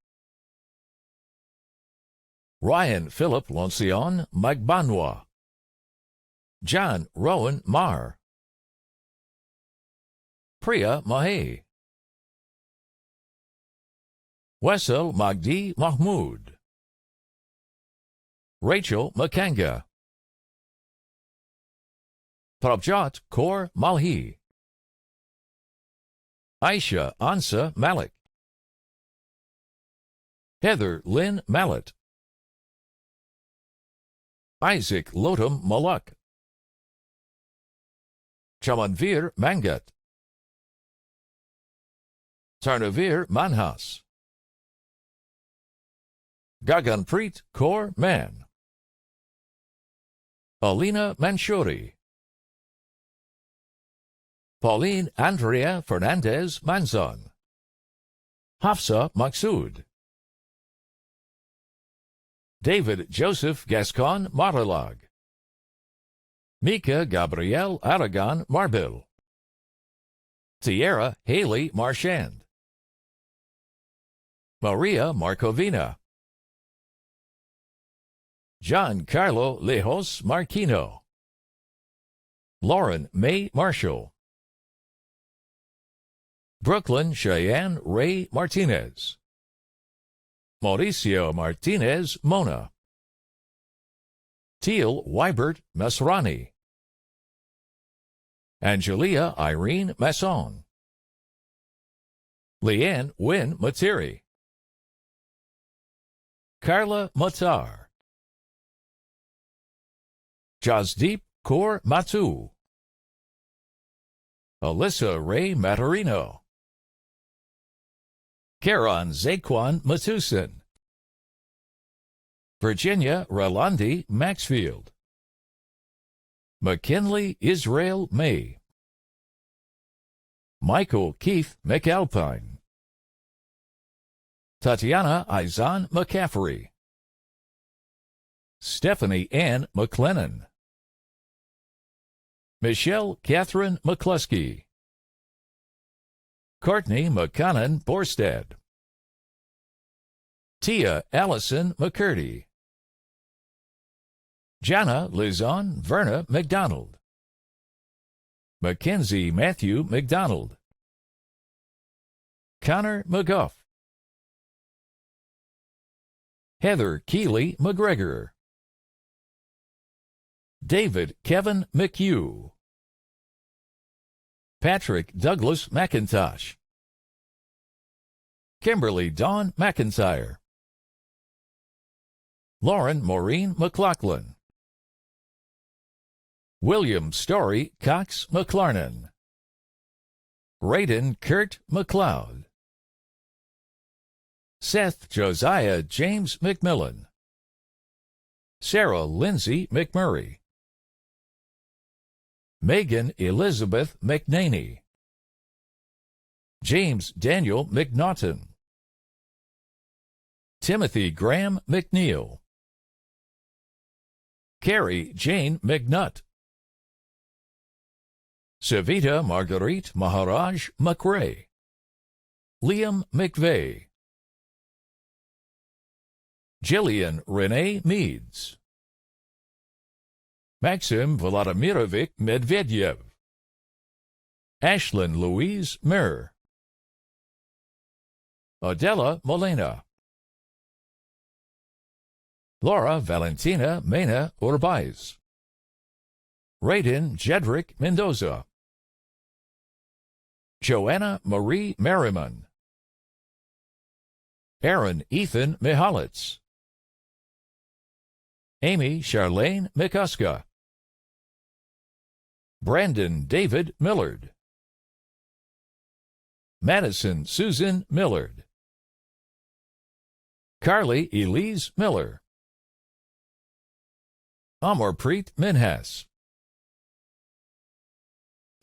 Ryan Philip Loncion Magbanwa, John Rowan Marr, Priya Mahe, Wessel Magdi Mahmood, Rachel Makanga, Prabjot Kaur Malhi, Aisha Ansa Malik, Heather Lynn Mallet, Isaac Lotam Malak, Chamanvir Mangat, Tarnavir Manhas, Gaganpreet Kaur Man, Alina Manshuri, Pauline Andrea Fernandez Manzon, Hafsa Maksud, David Joseph Gascon Marilag, Mika Gabrielle Aragon Marbil, Tierra Haley Marchand, Maria Markovina, John Carlo Lejos Marquino, Lauren May Marshall, Brooklyn Cheyenne Ray Martinez, Mauricio Martinez Mona, Teal Wybert Masrani, Angelia Irene Masson, Leanne Wynne Materi, Carla Matar, Jasdeep Kaur Matu, Alyssa Ray Matarino, Karan Zaquan Matusin, Virginia Rolandi Maxfield, McKinley Israel May, Michael Keith McAlpine, Tatiana Izan McCaffrey, Stephanie Ann McLennan, Michelle Catherine McCluskey, Courtney McConnon Borstad, Tia Allison McCurdy, Jana Lizon Verna McDonald, Mackenzie Matthew McDonald, Connor McGuff, Heather Keeley McGregor, David Kevin McHugh, Patrick Douglas McIntosh, Kimberly Dawn McIntyre, Lauren Maureen McLaughlin, William Story Cox McLarnon, Raiden Kurt McLeod, Seth Josiah James McMillan, Sarah Lindsay McMurray, Megan Elizabeth McNaney, James Daniel McNaughton, Timothy Graham McNeil, Carrie Jane McNutt, Savita Marguerite Maharaj McRae, Liam McVeigh, Jillian Renee Meads, Maxim Volodymyrovich Medvedev, Ashlyn Louise Murr, Adela Molina, Laura Valentina Mena Urbaiz, Raiden Jedrick Mendoza, Joanna Marie Merriman, Aaron Ethan Mihalitz, Amy Charlene McCuska, Brandon David Millard, Madison Susan Millard, Carly Elise Miller, Amarpreet Minhas,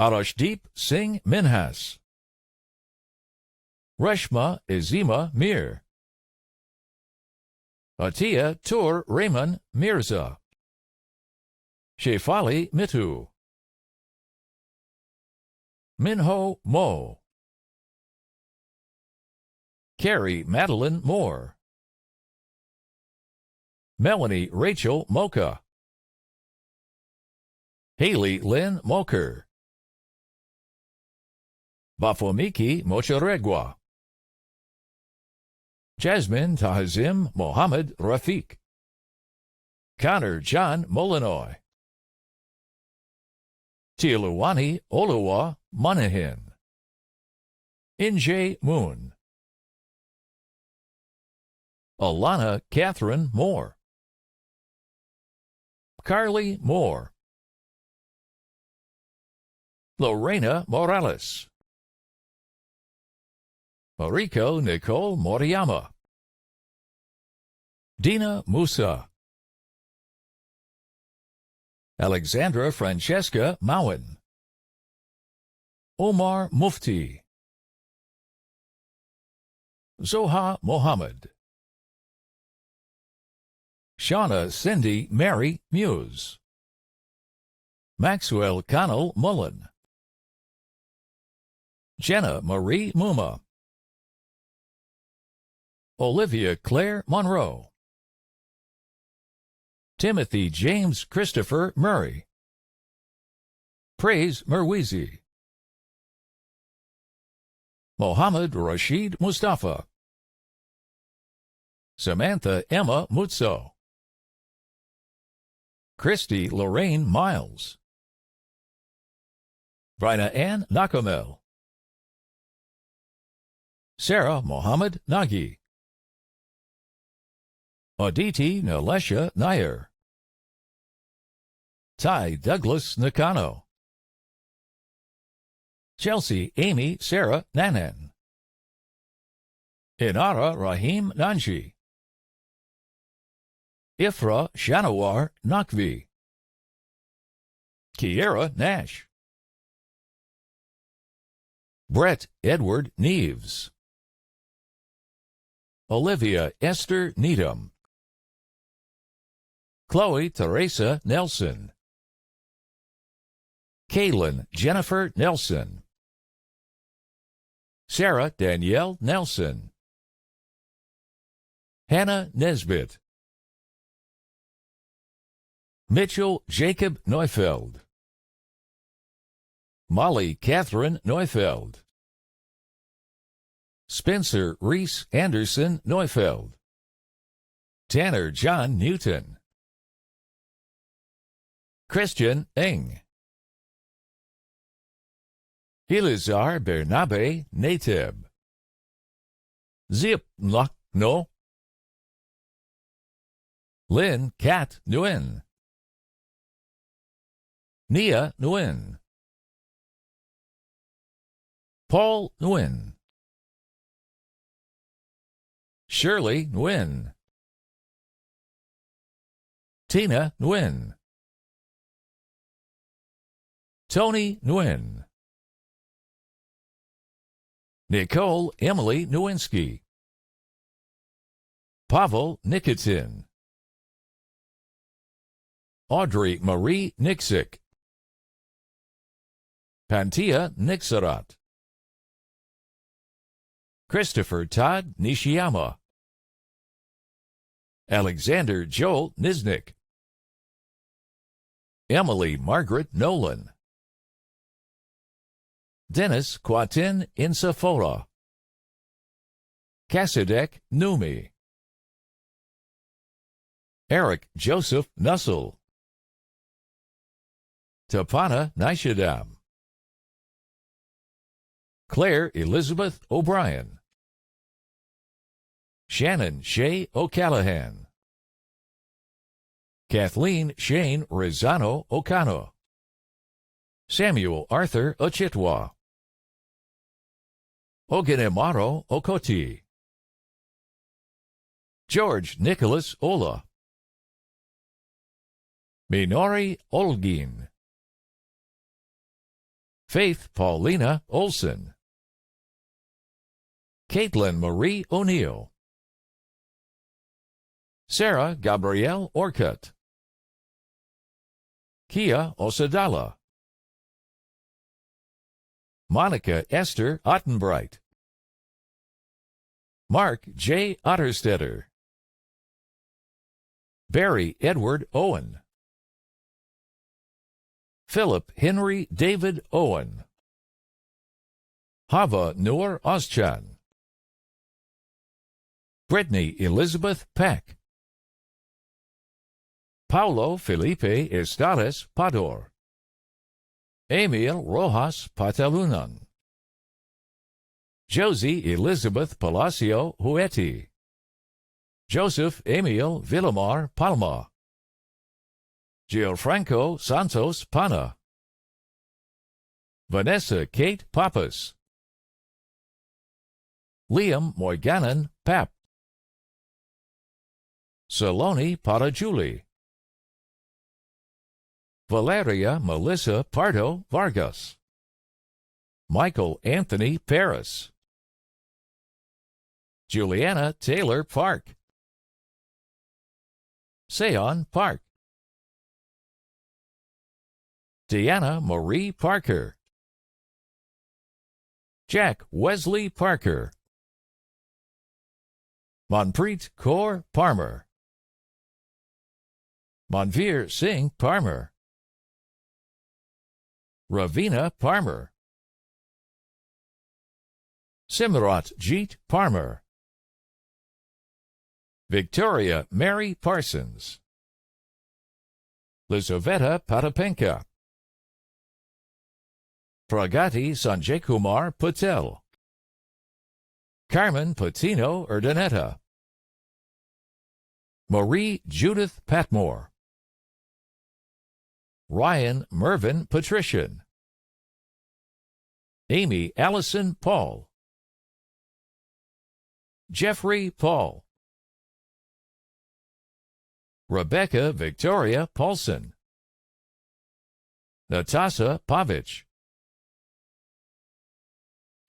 Arashdeep Singh Minhas, Reshma Izima Mir, Atiya Tur Rehman Mirza, Shefali Mitu, Minho Mo, Carrie Madeline Moore, Melanie Rachel Mocha, Haley Lynn Moker, Bafomiki Mocharegwa, Jasmine Tahazim Mohammed Rafiq, Connor John Molinoy, Tialuwani Oluwa Monahan, Injay Moon, Alana Catherine Moore, Carly Moore, Lorena Morales, Mariko Nicole Moriyama, Dina Musa, Alexandra Francesca Mowen, Omar Mufti, Zoha Mohammed, Shauna Cindy Mary Muse, Maxwell Connell Mullen, Jenna Marie Muma, Olivia Claire Monroe, Timothy James Christopher Murray, Praise Merwizi, Mohammed Rashid Mustafa, Samantha Emma Mutso, Christy Lorraine Miles, Brina Ann Nakamel, Sarah Mohammed Nagy, Aditi Nalesha Nair, Ty Douglas Nakano, Chelsea Amy Sarah Nanan, Inara Rahim Nanji, Ifra Shanawar Nakvi, Kiera Nash, Brett Edward Neves, Olivia Esther Needham, Chloe Teresa Nelson, Kaylin Jennifer Nelson, Sarah Danielle Nelson, Hannah Nesbitt, Mitchell Jacob Neufeld, Molly Catherine Neufeld, Spencer Reese Anderson Neufeld, Tanner John Newton, Christian Eng, Hilizar Bernabe Nateb, Zip No, Lynn Kat Nguyen, Nia Nguyen, Paul Nguyen, Shirley Nguyen, Tina Nguyen, Tony Nguyen, Nicole Emily Nowinski, Pavel Nikitin, Audrey Marie Nixick, Pantia Nixarat, Christopher Todd Nishiyama, Alexander Joel Niznik, Emily Margaret Nolan, Dennis Quatin Insafora, Kasidek Numi, Eric Joseph Nussel, Tapana Nishadam, Claire Elizabeth O'Brien, Shannon Shea O'Callahan, Kathleen Shane Rizano Okano, Samuel Arthur Ochitwa, Ogenemaro Okoti, George Nicholas Ola, Minori Olgin, Faith Paulina Olson, Caitlin Marie O'Neill, Sarah Gabrielle Orcutt, Kia Osadala, Monica Esther Ottenbright, Mark J. Otterstetter, Barry Edward Owen, Philip Henry David Owen, Hava Noor Ozcan, Brittany Elizabeth Peck, Paulo Felipe Estares Pador, Emil Rojas Patalunan, Josie Elizabeth Palacio Hueti, Joseph Emil Villamar Palma, Gianfranco Santos Pana, Vanessa Kate Pappas, Liam Moyganan Pap, Saloni Parajuli, Valeria Melissa Pardo Vargas, Michael Anthony Paris, Juliana Taylor Park, Seon Park, Deanna Marie Parker, Jack Wesley Parker, Manpreet Kaur Parmer, Manveer Singh Parmer, Ravina Parmer, Simrat Jeet Parmer, Victoria Mary Parsons, Lizaveta Patapenka, Pragati Sanjay Kumar Patel, Carmen Patino Urdaneta, Marie Judith Patmore, Ryan Mervyn Patrician, Amy Allison Paul, Jeffrey Paul, Rebecca Victoria Paulson, Natasha Pavich,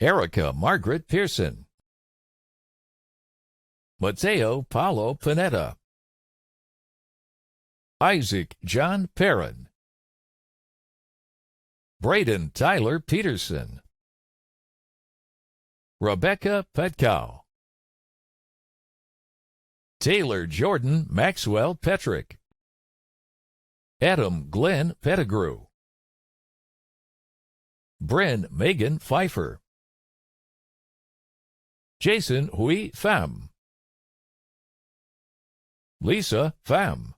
Erica Margaret Pearson, Mateo Paulo Panetta, Isaac John Perrin, Braden Tyler Peterson, Rebecca Petkow, Taylor Jordan Maxwell Petrick, Adam Glenn Pettigrew, Bryn Megan Pfeiffer, Jason Hui Pham, Lisa Pham,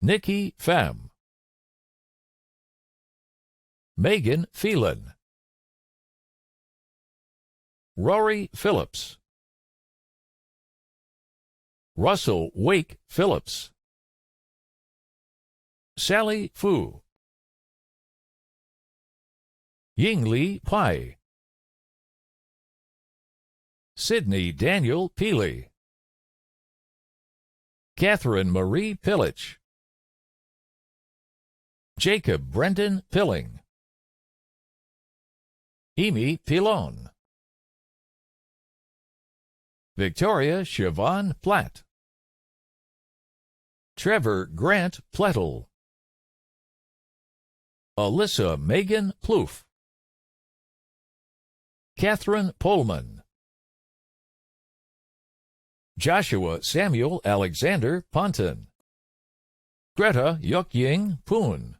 Nikki Pham, Megan Phelan, Rory Phillips, Russell Wake Phillips, Sally Fu, Yingli Pai, Sidney Daniel Peely, Catherine Marie Pillich, Jacob Brendan Pilling, Amy Pilon, Victoria Siobhan Platt, Trevor Grant Plettle, Alyssa Megan Plouffe, Catherine Pullman, Joshua Samuel Alexander Ponton, Greta Yukying Poon,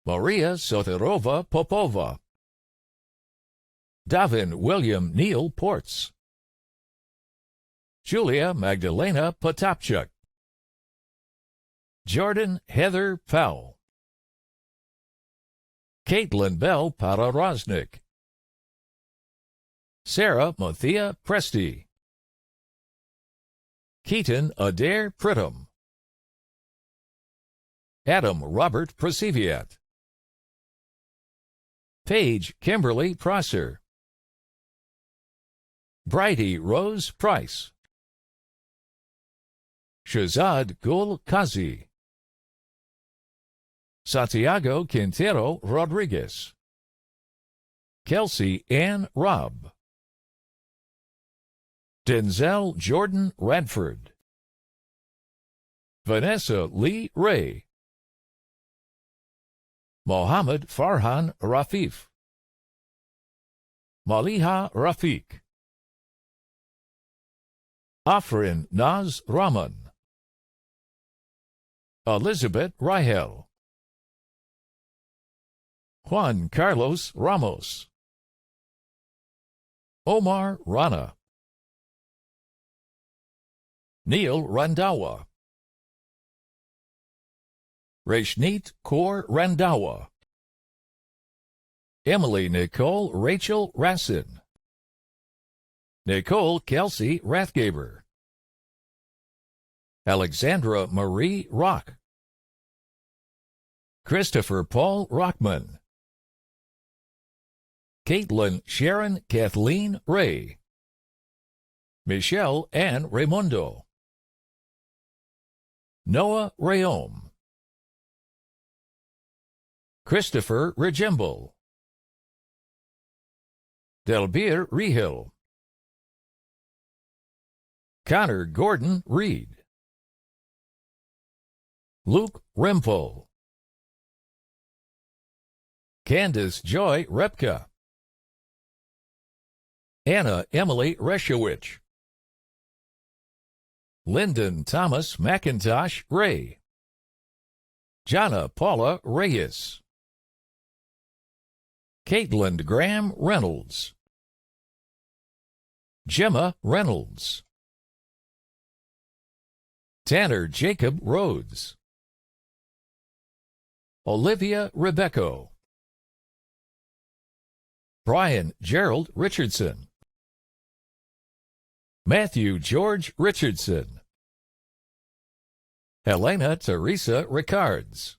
Maria Soterova Popova, Davin William Neal Ports, Julia Magdalena Potapchuk, Jordan Heather Powell, Caitlin Bell Pararosnik, Sarah Mathia Presti, Keaton Adair Pridham, Adam Robert Prosiviat, Paige Kimberly Prosser, Bridie Rose Price, Shazad Gul Kazi, Santiago Quintero Rodriguez, Kelsey Ann Robb, Denzel Jordan Radford, Vanessa Lee Ray, Mohammed Farhan Rafif, Maliha Rafiq, Afrin Naz Rahman, Elizabeth Rahel, Juan Carlos Ramos, Omar Rana, Neil Randawa, Reshneet Kaur Randawa, Emily Nicole Rachel Rassin, Nicole Kelsey Rathgaber, Alexandra Marie Rock, Christopher Paul Rockman, Caitlin Sharon Kathleen Ray, Michelle Ann Raimundo, Noah Rayom, Christopher Regimble, Delbir Rehil, Connor Gordon Reed, Luke Rempel, Candace Joy Repka, Anna Emily Reshowich, Lyndon Thomas McIntosh Ray, Jana Paula Reyes, Caitlin Graham Reynolds, Gemma Reynolds, Tanner Jacob Rhodes, Olivia Rebecco, Brian Gerald Richardson, Matthew George Richardson, Helena Teresa Ricards,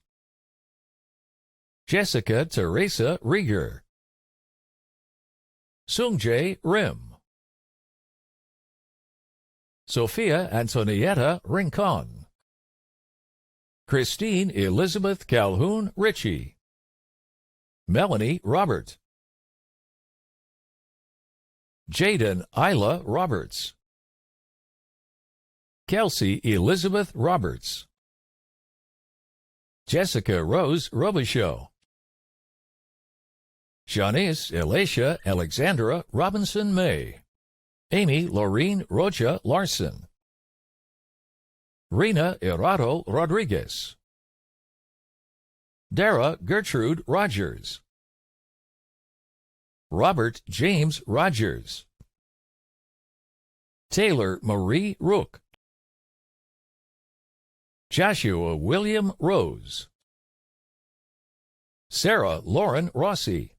Jessica Teresa Rieger, Sungjae Rim, Sophia Antonietta Rincon, Christine Elizabeth Calhoun Ritchie, Melanie Robert, Jaden Isla Roberts, Kelsey Elizabeth Roberts, Jessica Rose Robichaud, Shanice Elisha Alexandra Robinson May, Amy Laureen Rocha Larson, Rena Errado Rodriguez, Dara Gertrude Rogers, Robert James Rogers, Taylor Marie Rook, Joshua William Rose, Sarah Lauren Rossi,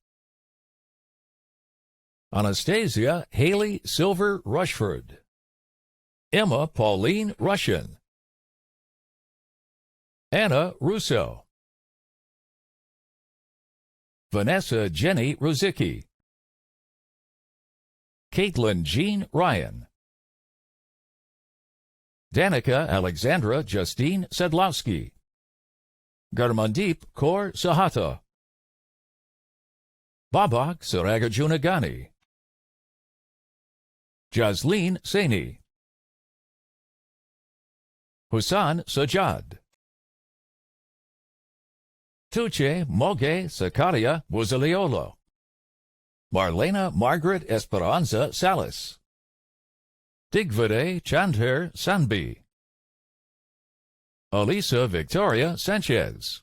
Anastasia Haley Silver Rushford, Emma Pauline Russian, Anna Russo, Vanessa Jenny Rozicki, Caitlin Jean Ryan, Danica Alexandra Justine Sedlowski, Garmandeep Kaur Sahata, Babak Saragajunagani, Jasleen Saini, Husan Sajad, Tuche Moge Sakaria Buzaliolo, Marlena Margaret Esperanza Salas, Digvide Chandher Sanbi, Alisa Victoria Sanchez,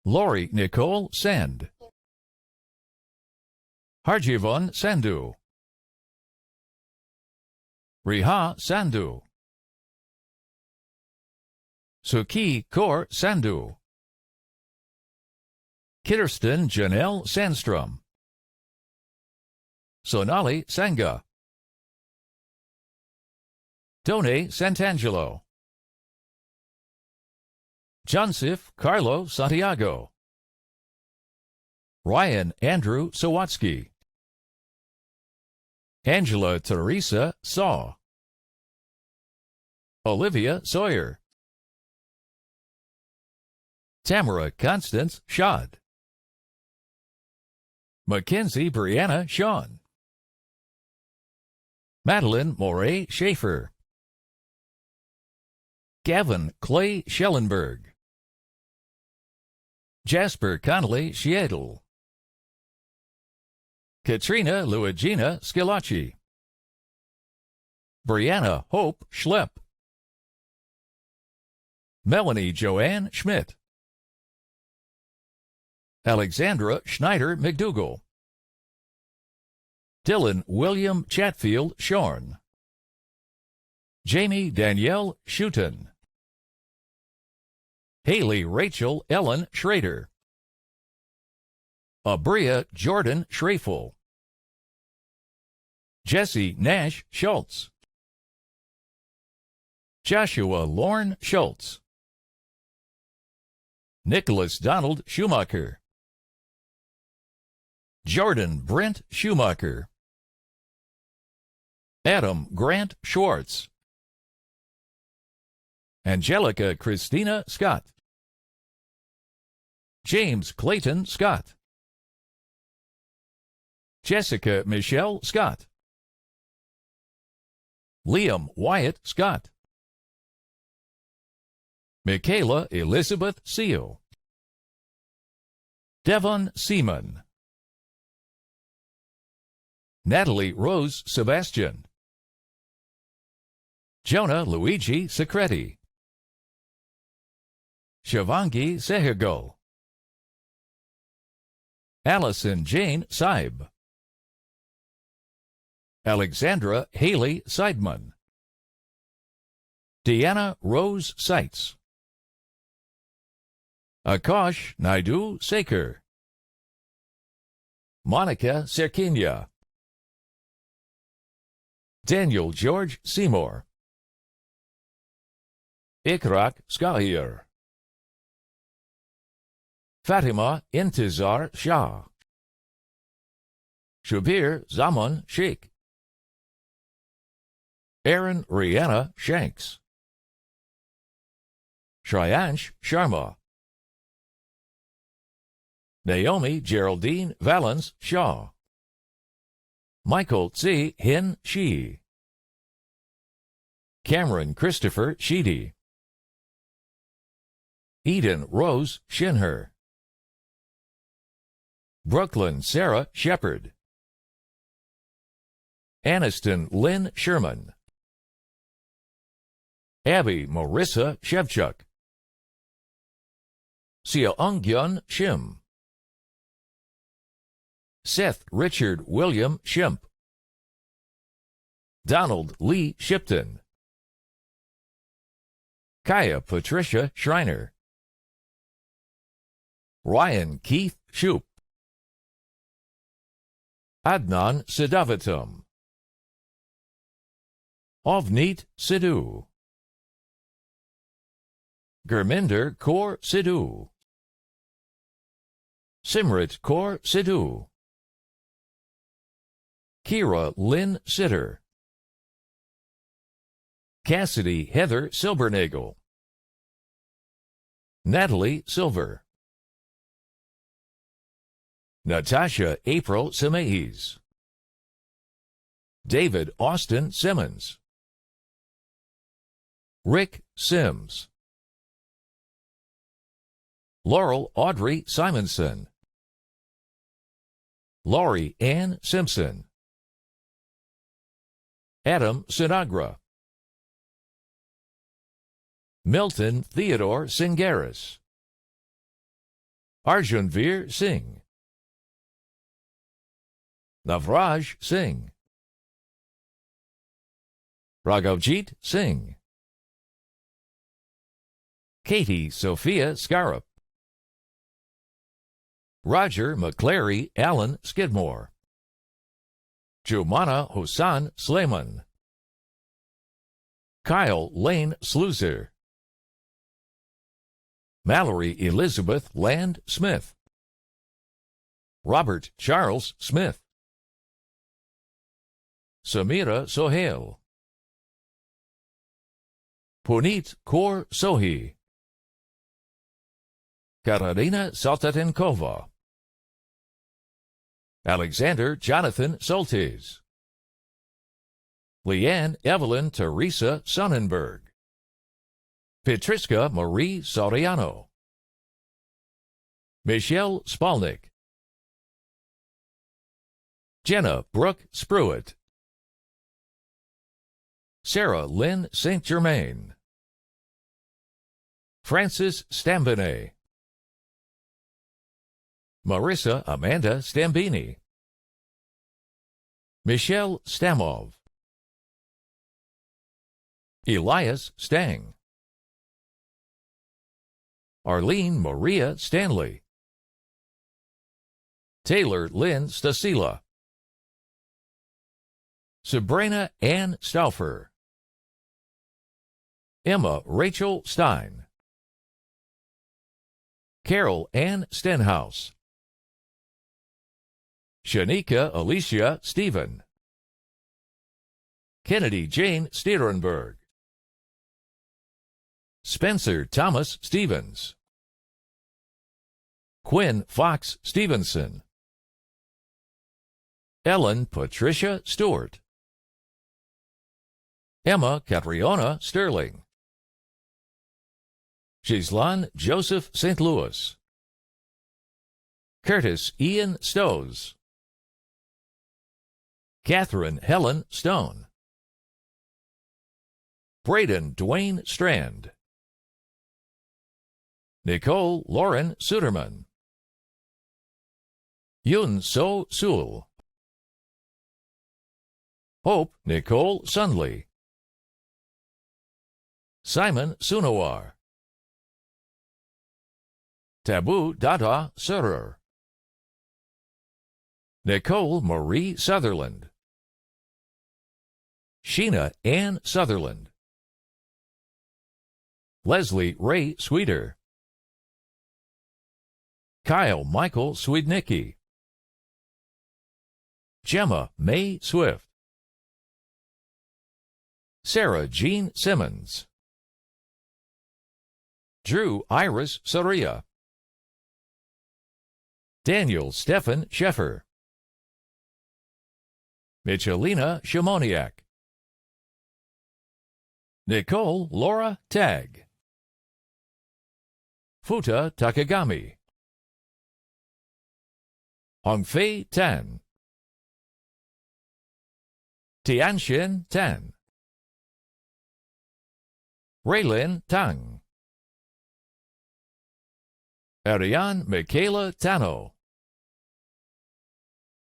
Lori Nicole Sand, Harjivon Sandhu, Riha Sandhu, Suki Kaur Sandhu, Kirsten Janelle Sandstrom, Sonali Sangha, Tone Santangelo, Joseph Carlo Santiago, Ryan Andrew Sawatsky, Angela Teresa Saw, Olivia Sawyer, Tamara Constance Schad, Mackenzie Brianna Sean, Madeline Moray Schaefer, Gavin Clay Schellenberg, Jasper Connolly Schiedel, Katrina Luigina Scilacci, Brianna Hope Schlepp, Melanie Joanne Schmidt, Alexandra Schneider McDougall, Dylan William Chatfield Shorn, Jamie Danielle Schutten, Haley Rachel Ellen Schrader, Abria Jordan Schrafel, Jesse Nash Schultz, Joshua Lorne Schultz, Nicholas Donald Schumacher, Jordan Brent Schumacher, Adam Grant Schwartz, Angelica Christina Scott, James Clayton Scott, Jessica Michelle Scott, Liam Wyatt Scott, Michaela Elizabeth Seal, Devon Seaman, Natalie Rose Sebastian, Jonah Luigi Secretti, Shivangi Sehgal, Allison Jane Saib, Alexandra Haley Seidman, Deanna Rose Seitz, Akash Naidu Sekar, Monica Serkinya, Daniel George Seymour, Ikrak Skahir, Fatima Intizar Shah, Shabir Zaman Sheikh, Aaron Rihanna Shanks, Shreyansh Sharma, Naomi Geraldine Valens Shaw, Michael Tzi Hin Shi, Cameron Christopher Sheedy, Eden Rose Shinher, Brooklyn Sarah Shepard, Aniston Lynn Sherman, Abby Marissa Shevchuk, Seongyun Shim, Seth Richard William Shimp, Donald Lee Shipton, Kaya Patricia Schreiner, Ryan Keith Shoup, Adnan Sidavatum, Ovneet Sidhu, Gurminder Kaur Sidhu, Simrit Kaur Sidhu, Kira Lynn Sitter, Cassidy Heather Silbernagel, Natalie Silver, Natasha April Semeis, David Austin Simmons, Rick Sims, Laurel Audrey Simonson, Laurie Ann Simpson, Adam Sinagra, Milton Theodore Singaris, Arjunveer Singh, Navraj Singh, Raghavjit Singh, Katie Sophia Scarup, Roger McClary Allen Skidmore, Jumana Hossan Sleiman, Kyle Lane Sluicer, Mallory Elizabeth Land Smith, Robert Charles Smith, Samira Sohail, Puneet Kaur Sohi, Katarina Saltatenkova, Alexander Jonathan Soltes, Leanne Evelyn Teresa Sonnenberg, Petriska Marie Soriano, Michelle Spalnik, Jenna Brooke Spruitt, Sarah Lynn St. Germain, Frances Stambine, Marissa Amanda Stambini, Michelle Stamov, Elias Stang, Arlene Maria Stanley, Taylor Lynn Stasila, Sabrina Ann Stauffer, Emma Rachel Stein, Carol Ann Stenhouse, Shanika Alicia Stephen, Kennedy Jane Stierenberg, Spencer Thomas Stevens, Quinn Fox Stevenson, Ellen Patricia Stewart, Emma Catriona Sterling, Gislan Joseph St. Louis, Curtis Ian Stowes, Catherine Helen Stone, Braden Dwayne Strand, Nicole Lauren Suderman, Yun So Sewell, Hope Nicole Sundley, Simon Sunawar, Tabu Dada Surer, Nicole Marie Sutherland, Sheena Ann Sutherland, Leslie Ray Sweeter, Kyle Michael Swednicki, Gemma May Swift, Sarah Jean Simmons, Drew Iris Soria, Daniel Stephen Sheffer, Michelina Shimoniak, Nicole Laura Tagg, Futa Takagami, Hongfei Tan, Tianxian Tan, Raylin Tang, Ariane Michaela Tano,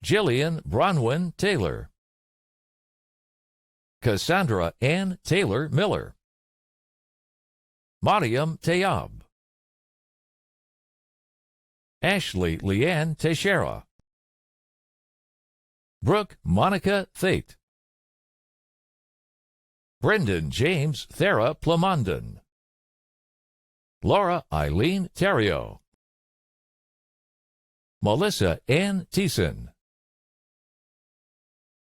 Jillian Bronwyn Taylor, Cassandra Ann Taylor Miller, Mariam Tayab, Ashley Leanne Teixeira, Brooke Monica Thate, Brendan James Thera Plamondon, Laura Eileen Terrio, Melissa Ann Thiessen,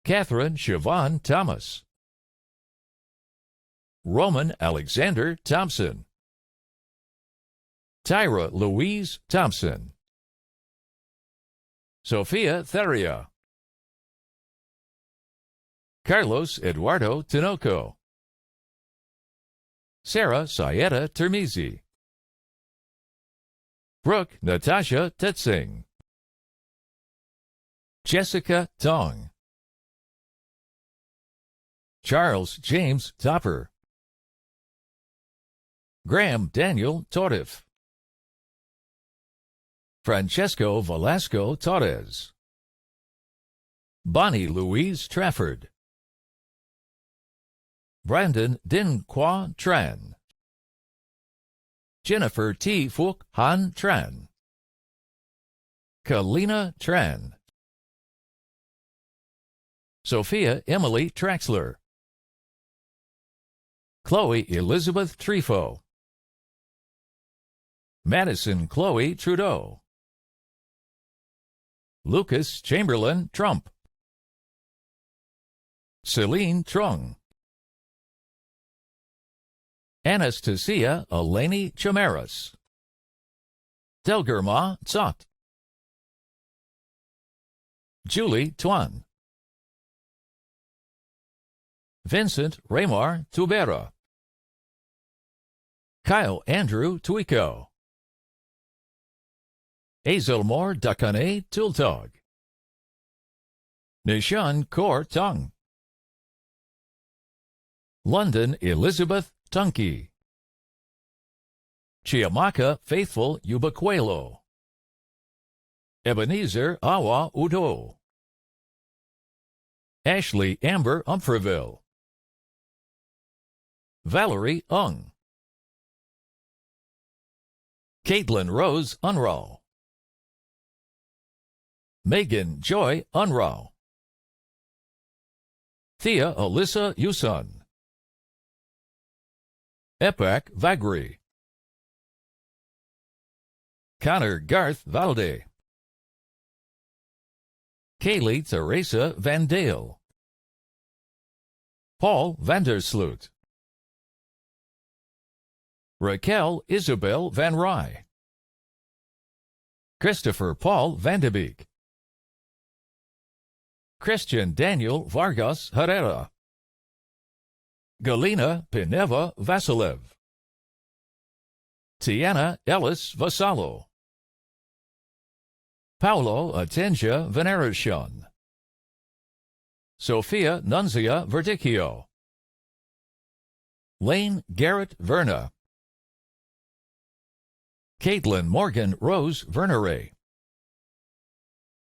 Catherine Siobhan Thomas, Roman Alexander Thompson, Tyra Louise Thompson, Sophia Theria, Carlos Eduardo Tinoco, Sarah Sayeda Termizi, Brooke Natasha Tetsing, Jessica Tong, Charles James Topper, Graham Daniel Torif, Francesco Velasco Torres, Bonnie Louise Trafford, Brandon Din Qua Tran, Jennifer T. Phuc Han Tran, Kalina Tran, Sophia Emily Traxler, Chloe Elizabeth Trefo, Madison Chloe Trudeau, Lucas Chamberlain Trump, Celine Trung, Anastasia Eleni Chamaris, Delgerma Tsot, Julie Tuan, Vincent Raymar Tubera, Kyle Andrew Tuico, Azelmore Dakane Tultog, Nishan Kaur Tung. London Elizabeth Tunke. Chiamaka Faithful Ubaquelo. Ebenezer Awa Udo. Ashley Amber Umfreville. Valerie Ung. Caitlin Rose Unrau. Megan Joy Unrau. Thea Alyssa Yusun. Epak Vagri. Connor Garth Valde. Kaylee Teresa Van Dale. Paul Vandersloot. Raquel Isabel Van Rye. Christopher Paul Vandebeek. Christian Daniel Vargas Herrera. Galina Pineva Vasilev. Tiana Ellis Vassallo. Paulo Atenja Venerashon. Sophia Nunzia Verdicchio. Lane Garrett Verna. Caitlin Morgan Rose Vernere.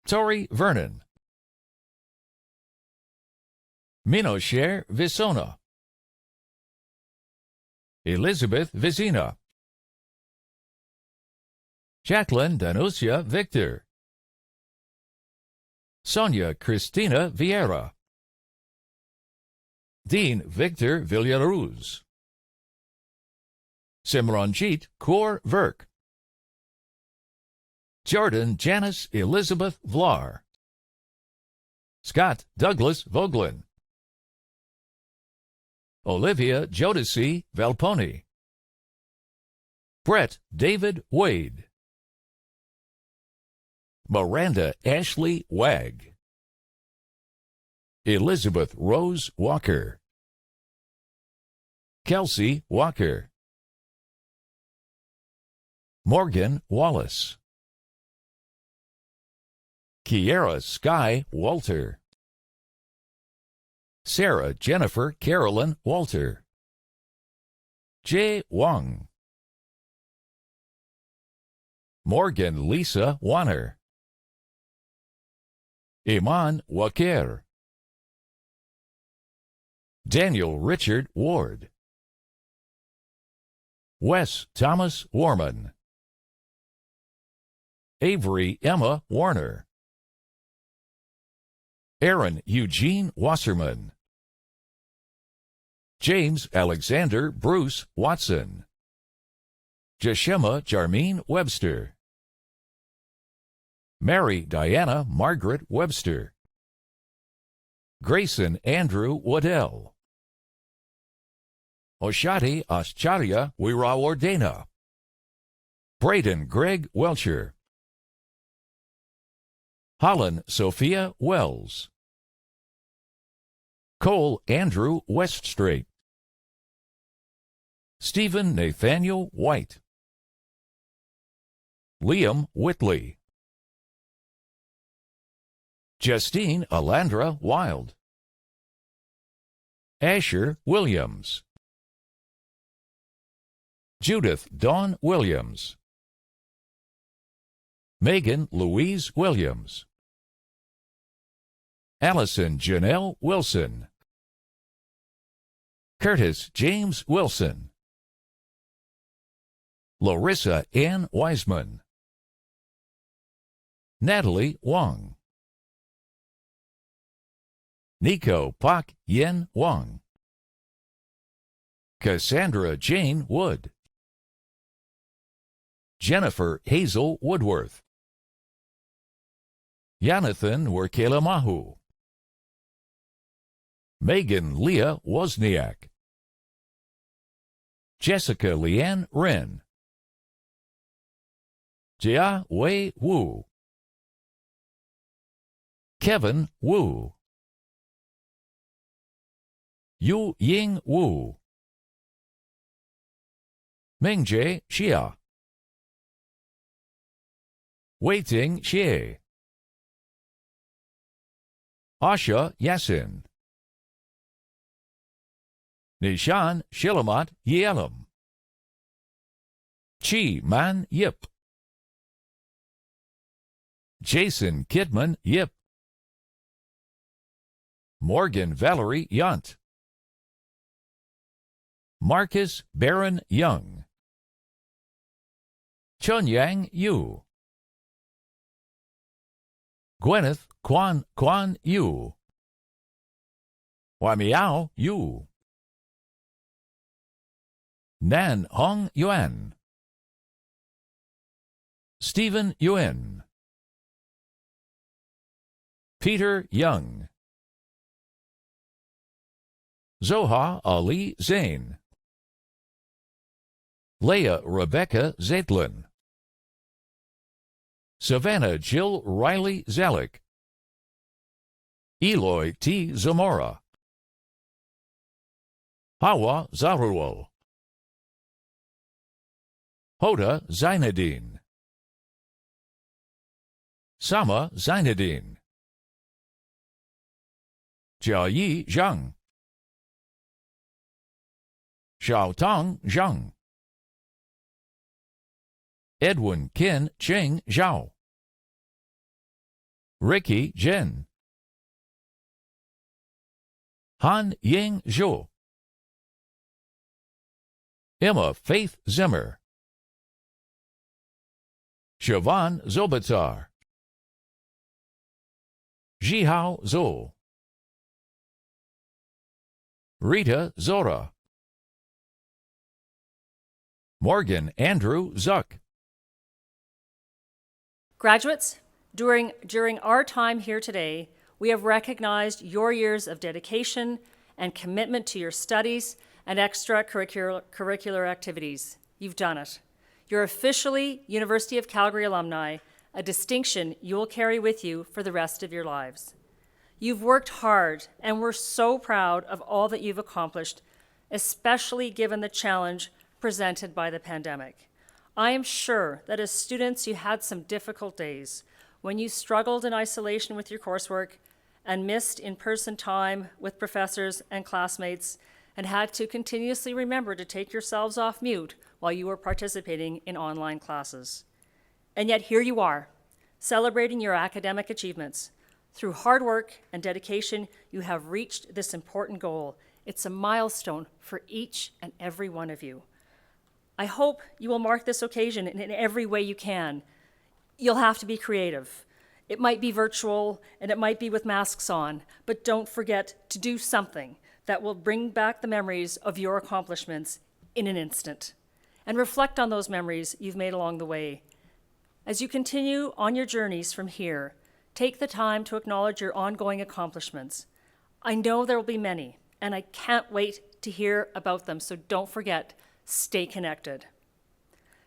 Tori Vernon. Minosher Visona. Elizabeth Vizina. Jacqueline Danusia Victor. Sonia Cristina Vieira. Dean Victor Villaruz. Simranjit Kaur Verk. Jordan Janice Elizabeth Vlar. Scott Douglas Voglin. Olivia Jodeci Valponi. Brett David Wade. Miranda Ashley Wag. Elizabeth Rose Walker. Kelsey Walker. Morgan Wallace. Kiera Sky Walter. Sarah Jennifer Carolyn Walter. Jay Wong. Morgan Lisa Wanner. Iman Waker. Daniel Richard Ward. Wes Thomas Warman. Avery Emma Warner. Aaron Eugene Wasserman. James Alexander Bruce Watson. Jashima Jarmeen Webster. Mary Diana Margaret Webster. Grayson Andrew Waddell. Oshati Ascharya Wirawardena. Braden Greg Welcher. Holland Sophia Wells. Cole Andrew Weststrait. Stephen Nathaniel White. Liam Whitley. Justine Alandra Wild. Asher Williams. Judith Dawn Williams. Megan Louise Williams. Allison Janelle Wilson. Curtis James Wilson. Larissa Ann Wiseman. Natalie Wong. Nico Pak Yen Wong. Cassandra Jane Wood. Jennifer Hazel Woodworth. Jonathan Werkelamahu. Megan Leah Wozniak. Jessica Leanne Wren. Jia Wei Wu. Kevin Wu. Yu Ying Wu. Mingjae Xia. Wei Ting Xie. Asha Yasin, Nishan Shilamat Yelam, Chi Man Yip, Jason Kidman Yip, Morgan Valerie Yunt, Marcus Barron Young, Chunyang Yu, Gwyneth Kwan Yu, Wamiao Yu, Nan Hong Yuan, Stephen Yuen, Peter Young, Zoha Ali Zain, Leah Rebecca Zaitlin, Savannah Jill Riley Zelick, Eloy T. Zamora, Hawa Zaruel, Hoda Zainadine, Sama Zainadine, Jiayi Zhang, Xiaotang Zhang, Edwin Kin Cheng Zhao, Ricky Jen, Han Ying Zhou, Emma Faith Zimmer, Siobhan Zobatar, Jihao Zhou, Rita Zora, Morgan Andrew Zuck. Graduates, during our time here today, we have recognized your years of dedication and commitment to your studies and extracurricular activities. You've done it. You're officially University of Calgary alumni, a distinction you will carry with you for the rest of your lives. You've worked hard, and we're so proud of all that you've accomplished, especially given the challenge presented by the pandemic. I am sure that as students you had some difficult days when you struggled in isolation with your coursework and missed in-person time with professors and classmates and had to continuously remember to take yourselves off mute while you were participating in online classes. And yet here you are, celebrating your academic achievements. Through hard work and dedication, you have reached this important goal. It's a milestone for each and every one of you. I hope you will mark this occasion in every way you can. You'll have to be creative. It might be virtual and it might be with masks on, but don't forget to do something that will bring back the memories of your accomplishments in an instant. And reflect on those memories you've made along the way. As you continue on your journeys from here, take the time to acknowledge your ongoing accomplishments. I know there will be many, and I can't wait to hear about them, so don't forget, stay connected.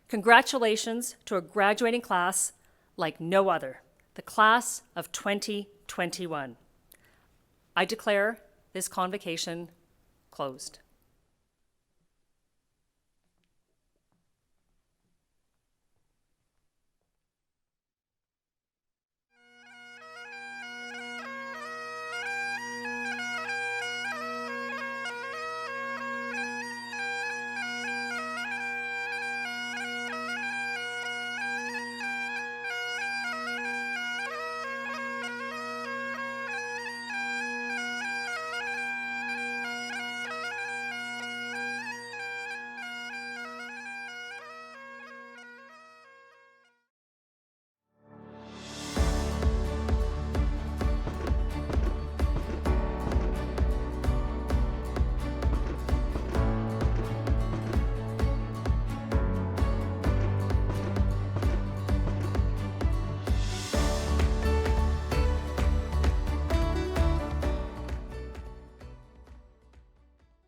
Congratulations to a graduating class like no other, the class of 2021. I declare this convocation closed.